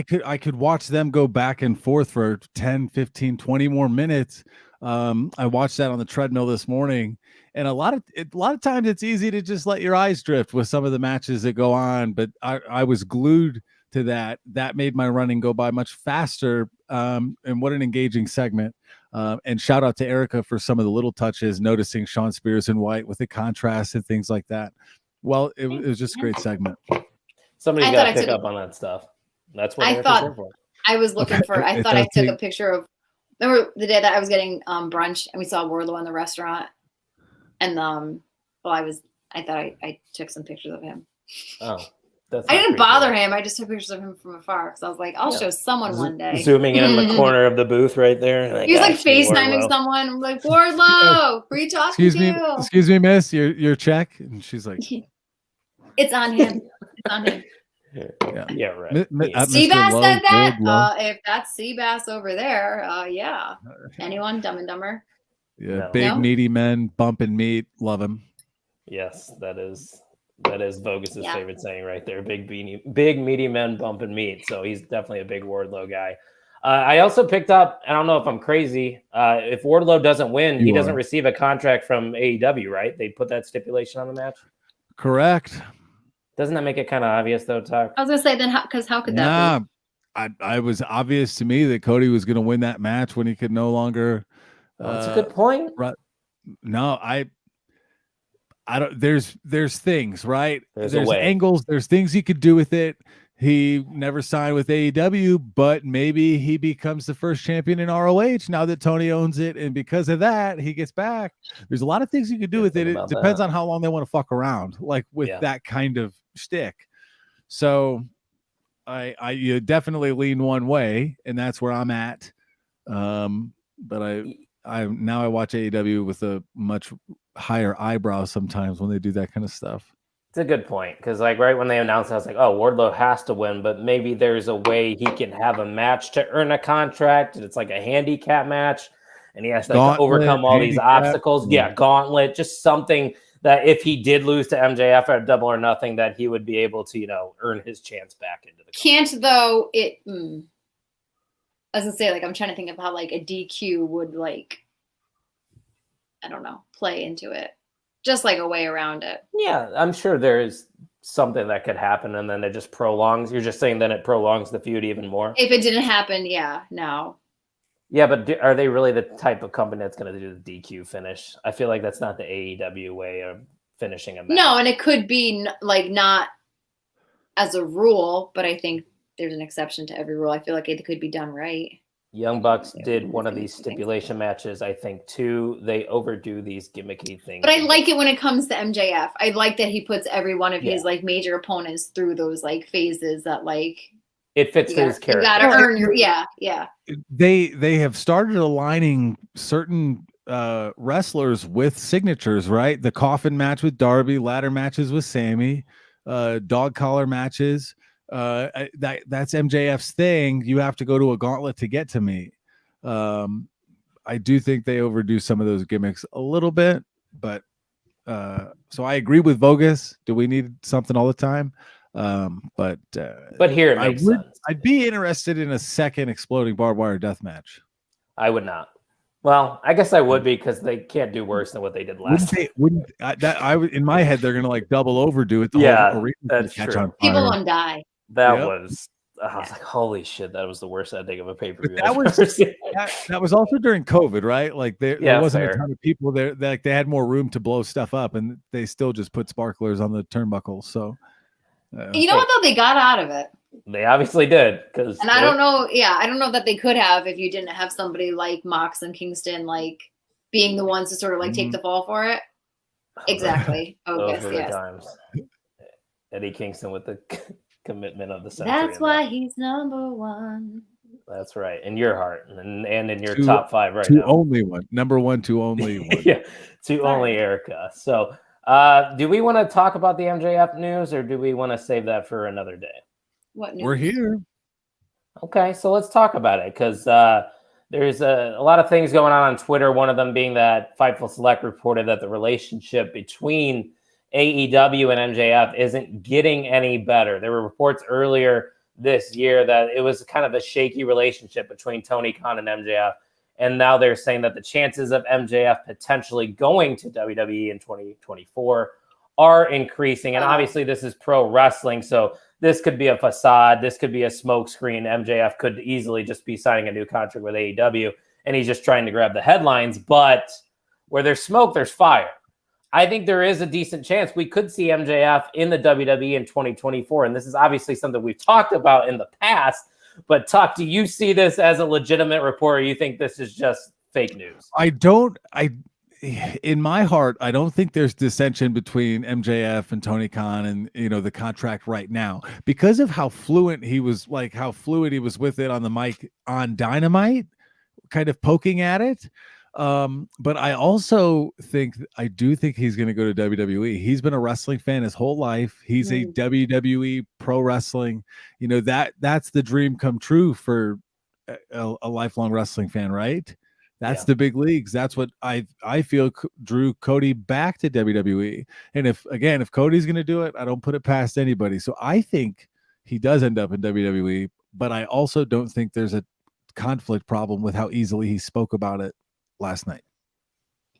could watch them go back and forth for 10, 15, 20 more minutes. I watched that on the treadmill this morning. And a lot of times it's easy to just let your eyes drift with some of the matches that go on, but I was glued to that. That made my running go by much faster. And what an engaging segment. And shout out to Erica for some of the little touches, noticing Sean Spears in white with the contrast and things like that. Well, it was just a great segment. Somebody's I got thought to I pick took a- up on that stuff. That's what I Erica's thought- here for. I was looking for. I It thought I does took take- a picture of. Remember the day that I was getting brunch and we saw Wardlow in the restaurant, and I thought I took some pictures of him. Oh, that's I not didn't creepy. bother him. I just took pictures of him from afar because I was like, I'll show someone one day. Zooming in the corner of the booth right there. He was like "Actually, FaceTiming Wardlow." someone. I'm like, Wardlow, who are you talking Excuse me, miss, your check. And she's like, to? It's on him. It's on him. Yeah, right. Mr. Seabass Lowe, said that. good Lowe. If that's Seabass over there, yeah. Anyone, Dumb and Dumber? Yeah, No. big No? meaty men, bumping meat, love him. Yes, that is Vogus's Yeah. favorite saying right there. Big meaty men bumping meat. So he's definitely a big Wardlow guy. I also picked up, I don't know if I'm crazy, if Wardlow doesn't win, he doesn't receive a contract from AEW, right? They put that stipulation on the match. Correct. Doesn't that make it kind of obvious though, Tuck? I was gonna say then, how could that be? I was obvious to me that Cody was going to win that match when he could no longer. That's a good point. No, I don't. There's things, right? There's a way. angles. There's things he could do with it. He never signed with AEW, but maybe he becomes the first champion in ROH now that Tony owns it, and because of that, he gets back. There's a lot of things you could do with it. It depends on how long they want to fuck around, like with that kind of shtick. So, you definitely lean one way, and that's where I'm at. But I watch AEW with a much higher eyebrow sometimes when they do that kind of stuff. It's a good point because, like, right when they announced it, I was like, "Oh, Wardlow has to win," but maybe there's a way he can have a match to earn a contract, and it's like a handicap match, and he has to overcome all these obstacles. Yeah, gauntlet, just something that if he did lose to MJF at Double or Nothing, that he would be able to, earn his chance back into the. Can't though it. I was gonna say, like, I'm trying to think of how like a DQ would like, I don't know, play into it. Just like a way around it. Yeah, I'm sure there is something that could happen, and then it just prolongs. You're just saying then it prolongs the feud even more. If it didn't happen, yeah, no. Yeah, but are they really the type of company that's going to do the DQ finish? I feel like that's not the AEW way of finishing a match. No, and it could be like not as a rule, but I think there's an exception to every rule. I feel like it could be done right. Young Bucks did one of these stipulation matches, I think, too. They overdo these gimmicky things. But I like it when it comes to MJF. I like that he puts every one of his like major opponents through those like phases that like it fits his character. You gotta earn your yeah. They have started aligning certain wrestlers with signatures, right? The coffin match with Darby, ladder matches with Sammy, dog collar matches. That's MJF's thing. You have to go to a gauntlet to get to me. I do think they overdo some of those gimmicks a little bit, but so I agree with Vogus. Do we need something all the time? But here it makes sense. I'd be interested in a second exploding barbed wire death match. I would not. Well, I guess I would because they can't do worse than what they did last time. In my head, they're going to like double overdo it. That's true. People won't die. That was, I was like, holy shit, that was the worst ending of a pay-per-view. That was also during COVID, right? Like there wasn't fair. a ton of people there. Like they had more room to blow stuff up, and they still just put sparklers on the turnbuckles. So, you know what though? They got out of it. They obviously did, and I don't know. Yeah, I don't know that they could have if you didn't have somebody like Mox and Kingston like being the ones to sort of like take the fall for it. Exactly. Those were the times. Eddie Kingston with the commitment of the century. That's why he's number one. That's right. In your heart and in your top five right now. Only one. Number one to only one. Yeah. To only Erica. So do we want to talk about the MJF news or do we want to save that for another day? What news? We're here. Okay, so let's talk about it because there's a lot of things going on Twitter. One of them being that Fightful Select reported that the relationship between AEW and MJF isn't getting any better. There were reports earlier this year that it was kind of a shaky relationship between Tony Khan and MJF. And now they're saying that the chances of MJF potentially going to WWE in 2024 are increasing. And obviously this is pro wrestling. So this could be a facade. This could be a smokescreen. MJF could easily just be signing a new contract with AEW. And he's just trying to grab the headlines. But where there's smoke, there's fire. I think there is a decent chance we could see MJF in the WWE in 2024. And this is obviously something we've talked about in the past. But Tuck, do you see this as a legitimate report, or you think this is just fake news? In my heart, I don't think there's dissension between MJF and Tony Khan and, the contract right now because of how fluid he was with it on the mic on Dynamite, kind of poking at it. But I do think he's going to go to WWE. He's been a wrestling fan his whole life. He's a WWE pro wrestling, that's the dream come true for a lifelong wrestling fan, right? That's the big leagues. That's what I feel drew Cody back to WWE. And if Cody's going to do it, I don't put it past anybody. So I think he does end up in WWE, but I also don't think there's a conflict problem with how easily he spoke about it last night.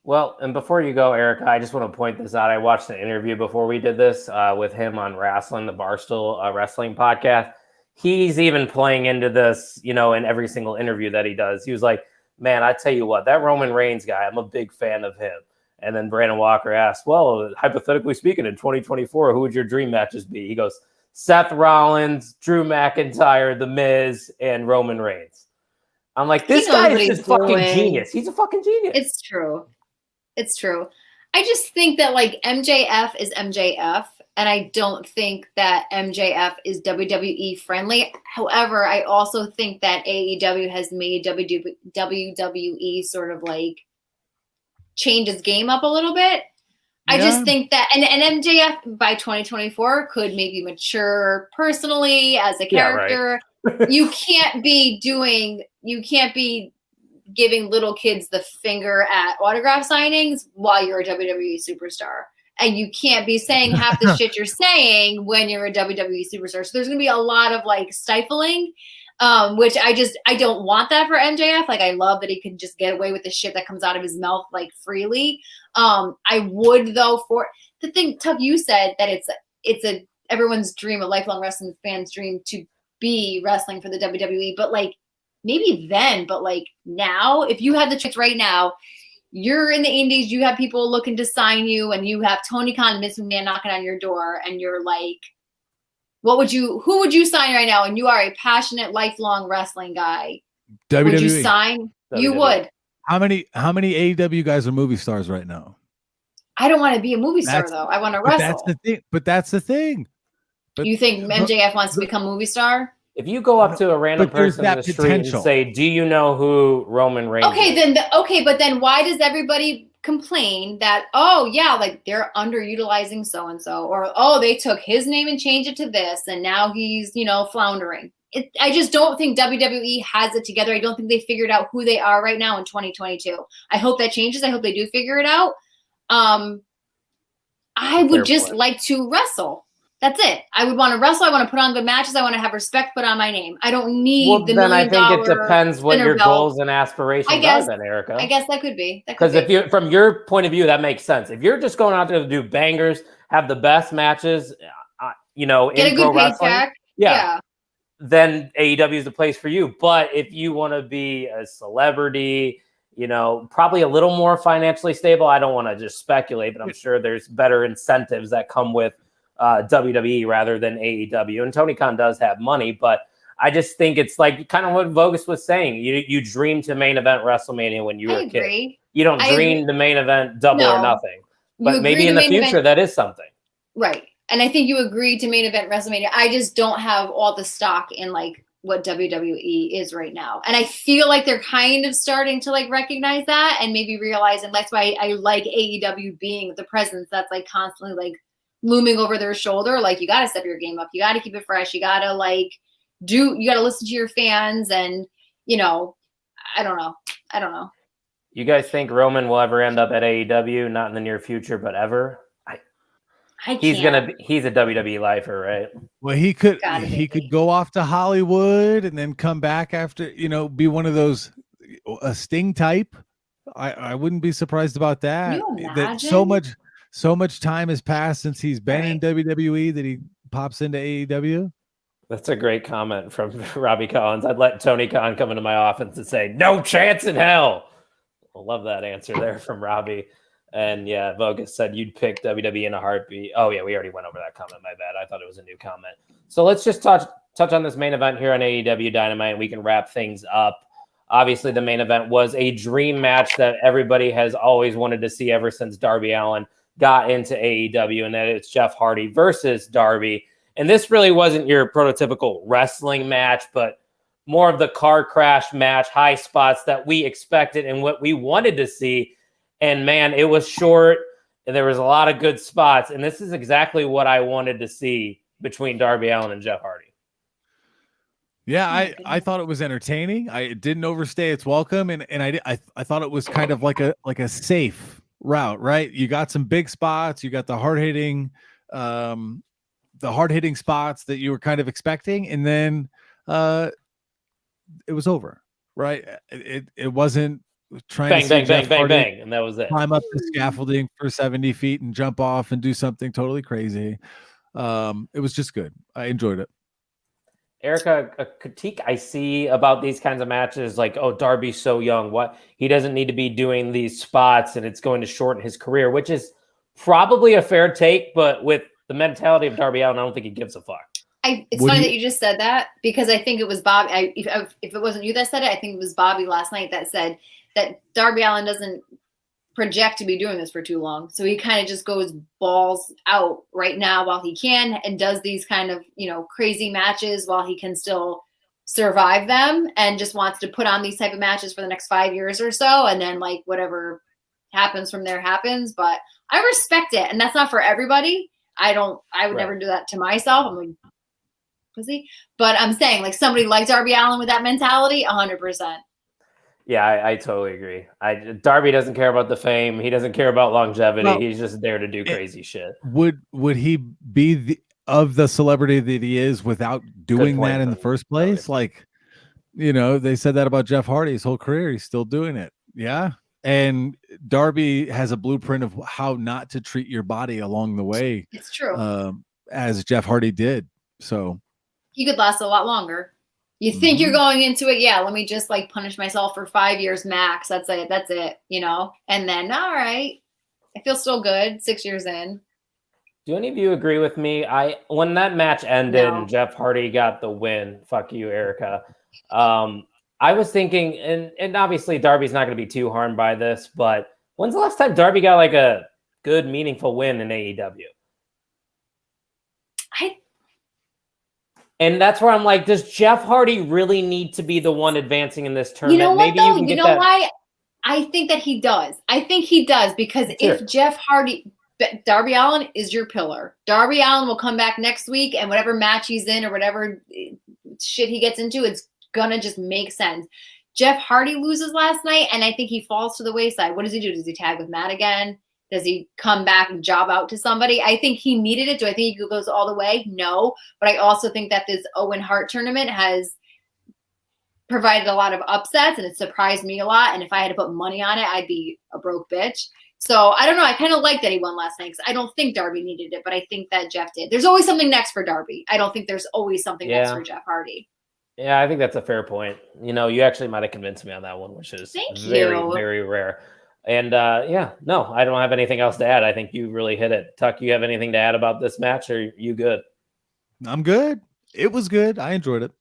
Well, and before you go, Erica, I just want to point this out. I watched an interview before we did this with him on Wrestling, the Barstool Wrestling podcast. He's even playing into this, in every single interview that he does. He was like, man, I tell you what, that Roman Reigns guy, I'm a big fan of him. And then Brandon Walker asked, well, hypothetically speaking, in 2024, who would your dream matches be? He goes, Seth Rollins, Drew McIntyre, The Miz, and Roman Reigns. I'm like, this guy is just fucking genius. He's a fucking genius. It's true. I just think that MJF is MJF, and I don't think that MJF is WWE friendly. However, I also think that AEW has made WWE sort of change its game up a little bit. I just think that, and MJF by 2024 could maybe mature personally as a character. Yeah, right. You can't be giving little kids the finger at autograph signings while you're a WWE superstar. And you can't be saying half the shit you're saying when you're a WWE superstar. So there's going to be a lot of stifling, which I don't want that for MJF. I love that he can just get away with the shit that comes out of his mouth freely. I would though, for the thing, Tuck, you said that it's everyone's dream, a lifelong wrestling fan's dream to be wrestling for the WWE, but maybe then, but now, if you had the choice right now, you're in the indies, you have people looking to sign you, and you have Tony Khan and Vince McMahon knocking on your door, and you're who would you sign right now? And you are a passionate, lifelong wrestling guy. WWE. Would you sign? WWE. You would. How many AEW guys are movie stars right now? I don't want to be a movie star though. I want to wrestle. That's the thing. But you think MJF wants to become a movie star? If you go up to a random person in the street and say, do you know who Roman Reigns is? But then why does everybody complain that, they're underutilizing so-and-so, or, they took his name and changed it to this, and now he's, floundering. I just don't think WWE has it together. I don't think they figured out who they are right now in 2022. I hope that changes. I hope they do figure it out. I would just like to wrestle. That's it. I would want to wrestle. I want to put on good matches. I want to have respect put on my name. I don't need the $1 million. I think it depends what your goals and aspirations are then, Erica. I guess that could be. Because if you, from your point of view, that makes sense. If you're just going out there to do bangers, have the best matches, get a good paycheck. Yeah. Then AEW is the place for you. But if you want to be a celebrity, probably a little more financially stable. I don't want to just speculate, but I'm sure there's better incentives that come with WWE rather than AEW. And Tony Khan does have money, but I just think it's kind of what Vogus was saying. You dream to main event WrestleMania when you were a kid. You don't dream the main event Double or Nothing. But maybe in the future that is something. Right. And I think you agreed to main event WrestleMania. I just don't have all the stock in what WWE is right now. And I feel like they're kind of starting to recognize that and maybe realize, and that's why I like AEW being the presence that's constantly looming over their shoulder. You got to step your game up. You got to keep it fresh. You got to you got to listen to your fans. And, I don't know. You guys think Roman will ever end up at AEW? Not in the near future, but ever? He's a WWE lifer, right? Well, he could go off to Hollywood and then come back after, be one of those a Sting type. I wouldn't be surprised about that. Can you that imagine? so much time has passed since he's been in WWE that he pops into AEW. That's a great comment from Robbie Collins. I'd let Tony Khan come into my office and say, no chance in hell. I love that answer there from Robbie. And yeah, Vogus said you'd pick WWE in a heartbeat. Oh yeah, we already went over that comment. My bad. I thought it was a new comment. So let's just touch on this main event here on AEW Dynamite, and we can wrap things up. Obviously, the main event was a dream match that everybody has always wanted to see ever since Darby Allin got into AEW, and that it's Jeff Hardy versus Darby. And this really wasn't your prototypical wrestling match, but more of the car crash match, high spots that we expected and what we wanted to see. And man, it was short and there was a lot of good spots. And this is exactly what I wanted to see between Darby Allin and Jeff Hardy. Yeah, I thought it was entertaining. It didn't overstay its welcome, and I thought it was kind of like a safe route, right? You got some big spots, you got the hard hitting spots that you were kind of expecting, and then it was over, right? It wasn't trying bang, to bang, Jeff bang, Hardy bang, bang, and that was it. Climb up the scaffolding for 70 feet and jump off and do something totally crazy. It was just good. I enjoyed it. Erica, a critique I see about these kinds of matches, like, oh, Darby's so young. What, he doesn't need to be doing these spots and it's going to shorten his career, which is probably a fair take, but with the mentality of Darby Allin, I don't think he gives a fuck. It's funny that you just said that, because I think it was Bob. If it wasn't you that said it, I think it was Bobby last night that said that Darby Allin doesn't project to be doing this for too long. So he kind of just goes balls out right now while he can and does these kind of, crazy matches while he can still survive them, and just wants to put on these type of matches for the next 5 years or so. And then like whatever happens from there happens. But I respect it. And that's not for everybody. I would never do that to myself. I'm like, pussy. But I'm saying, like, somebody like Darby Allin with that mentality, 100%. Yeah, I totally agree. Darby doesn't care about the fame. He doesn't care about longevity. Well, he's just there to do crazy shit. Would he be the celebrity that he is without doing that in the first place? Like, they said that about Jeff Hardy his whole career. He's still doing it. Yeah. And Darby has a blueprint of how not to treat your body along the way. It's true. As Jeff Hardy did. So he could last a lot longer. You think you're going into it, yeah, let me just like punish myself for 5 years max. That's it. And then, all right, I feel still good 6 years in. Do any of you agree with me? When that match ended and Jeff Hardy got the win, fuck you, Erica. I was thinking, and obviously Darby's not going to be too harmed by this, but when's the last time Darby got like a good, meaningful win in AEW? And that's where I'm like, does Jeff Hardy really need to be the one advancing in this tournament? You know what, Maybe though? you know why? I think that he does. I think he does, because if Jeff Hardy, Darby Allin is your pillar. Darby Allin will come back next week, and whatever match he's in or whatever shit he gets into, it's going to just make sense. Jeff Hardy loses last night, and I think he falls to the wayside. What does he do? Does he tag with Matt again? Does he come back and job out to somebody? I think he needed it. Do I think he goes all the way? No. But I also think that this Owen Hart tournament has provided a lot of upsets, and it surprised me a lot. And if I had to put money on it, I'd be a broke bitch. So I don't know. I kind of like that he won last night, because I don't think Darby needed it, but I think that Jeff did. There's always something next for Darby. I don't think there's always something next for Jeff Hardy. Yeah, I think that's a fair point. You actually might have convinced me on that one, which is very, very rare. And no, I don't have anything else to add. I think you really hit it. Tuck, you have anything to add about this match, or are you good? I'm good. It was good. I enjoyed it.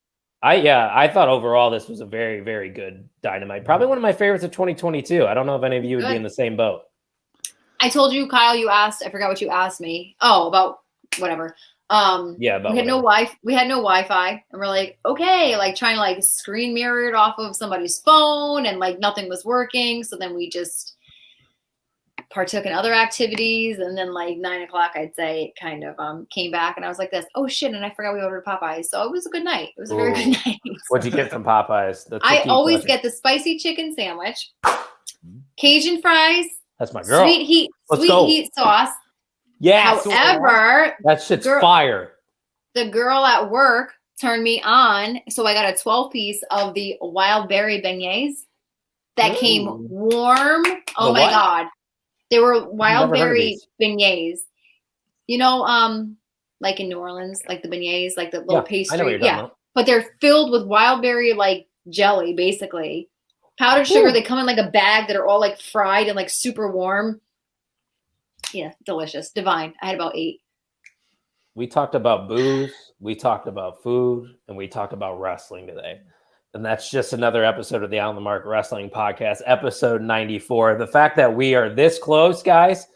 I thought overall this was a very, very good Dynamite. Probably one of my favorites of 2022. I don't know if any of you would be in the same boat. I told you, Kyle, I forgot what you asked me. Oh, about whatever. About we had no Wi-Fi, and we're like, okay, like trying to like screen mirror it off of somebody's phone, and like nothing was working. So then we just partook in other activities, and then like 9 o'clock, I'd say, kind of came back, and I was like this, oh shit, and I forgot we ordered Popeyes. So it was a good night. It was a very good night. What'd you get from Popeyes? I always get the spicy chicken sandwich, Cajun fries. That's my girl. Sweet heat sauce. Yeah. However, that shit's fire. The girl at work turned me on, so I got a 12-piece of the wild berry beignets that came warm. Oh my god, they were wild berry beignets. Like in New Orleans, like the beignets, like the little pastry. But they're filled with wild berry like jelly, basically powdered sugar. They come in like a bag that are all like fried and like super warm. Yeah, delicious, divine. I had about 8. We talked about booze, we talked about food, and we talked about wrestling today. And that's just another episode of the On the Mark Wrestling Podcast, episode 94. The fact that we are this close, guys,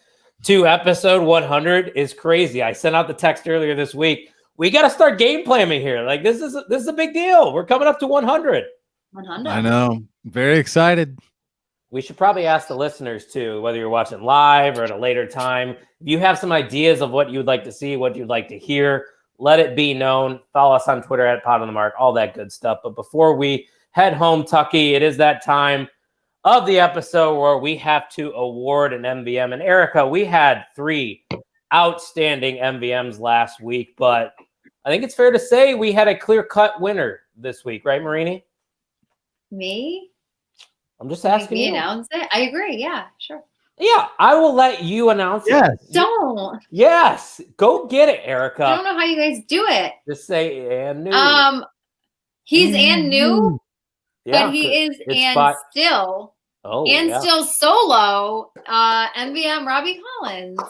to episode 100 is crazy. I sent out the text earlier this week. We got to start game planning here. Like this is a big deal. We're coming up to 100. 100. I know. Very excited. We should probably ask the listeners too, whether you're watching live or at a later time, if you have some ideas of what you'd like to see, what you'd like to hear, let it be known. Follow us on Twitter at Pod on the Mark, all that good stuff. But before we head home, Tucky, it is that time of the episode where we have to award an MVM. And Erica, we had 3 outstanding MVMs last week, but I think it's fair to say we had a clear-cut winner this week, right, Marini? Me? I'm just asking Me you. announce it? I agree. Yeah, sure. Yeah, I will let you announce Yes. it. Don't. Yes. Go get it, Erica. I don't know how you guys do it. Just say and new. He's and new, Yeah, but he is it's and spot- still. Oh, And yeah. still solo, MVM Robbie Collins.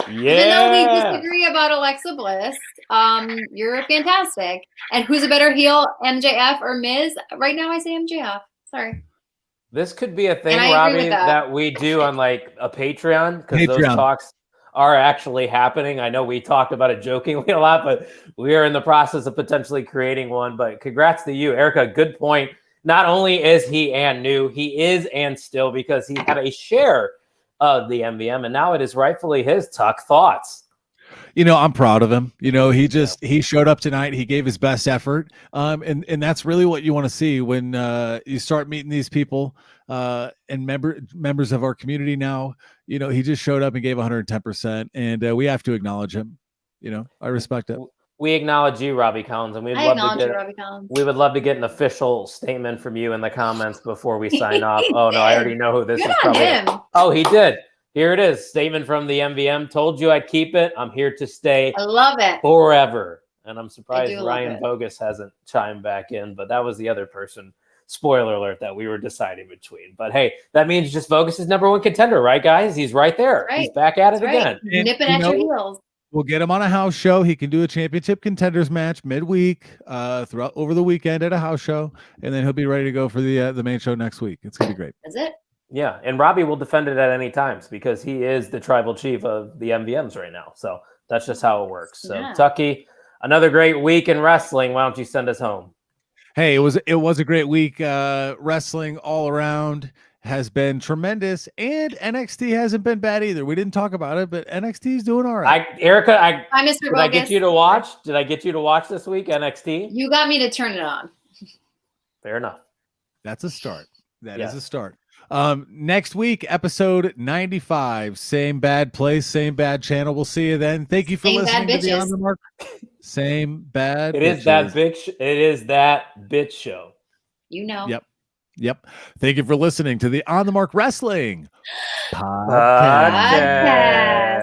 Yeah. Even though we disagree about Alexa Bliss, you're fantastic. And who's a better heel, MJF or Miz? Right now, I say MJF. Sorry. This could be a thing, And I agree Robbie, with that. that we do on like a Patreon because those Patreon. talks are actually happening. I know we talked about it jokingly a lot, but we are in the process of potentially creating one. But congrats to you, Erica. Good point. Not only is he and new, he is and still because he had a share of the MVM, and now it is rightfully his. Tuck, thoughts? I'm proud of him. He showed up tonight. He gave his best effort. And that's really what you want to see when you start meeting these people and members of our community now. He just showed up and gave 110%, and we have to acknowledge him. I respect it. We acknowledge you, Robbie Collins, and I acknowledge you, Robbie Collins. we would love to get an official statement from you in the comments before we sign off. Oh no, I already know who this Good is. on Probably. him. Oh, he did. Here it is. Statement from the MVM. Told you I'd keep it. I'm here to stay I love it. forever. And I'm surprised do love Ryan it. Bogus hasn't chimed back in, but that was the other person. Spoiler alert that we were deciding between. But hey, that means just Bogus is number 1 contender, right, guys? He's right there. Right. He's back at it That's right. again. And, Nipping at your heels. We'll get him on a house show. He can do a championship contenders match midweek, throughout over the weekend at a house show, and then he'll be ready to go for the main show next week. It's gonna be great. Is it? Yeah, and Robbie will defend it at any times because he is the tribal chief of the MVMs right now. So that's just how it works. So Yeah. Tucky, another great week in wrestling. Why don't you send us home? Hey, it was a great week. Wrestling all around has been tremendous, and NXT hasn't been bad either. We didn't talk about it, but NXT is doing all right. Erica, Hi, Mr. did I get Bogus. you to watch? Did I get you to watch this week NXT? You got me to turn it on. Fair enough. That's a start. That Yeah. is a start. Next week, episode 95. Same bad place, same bad channel. We'll see you then. Thank you for Same bad listening to the bitches. On the Mark. Same bad. It is that bitches. bitch. It is that bitch show. You know. Yep. Thank you for listening to the On the Mark Wrestling Podcast. Podcast.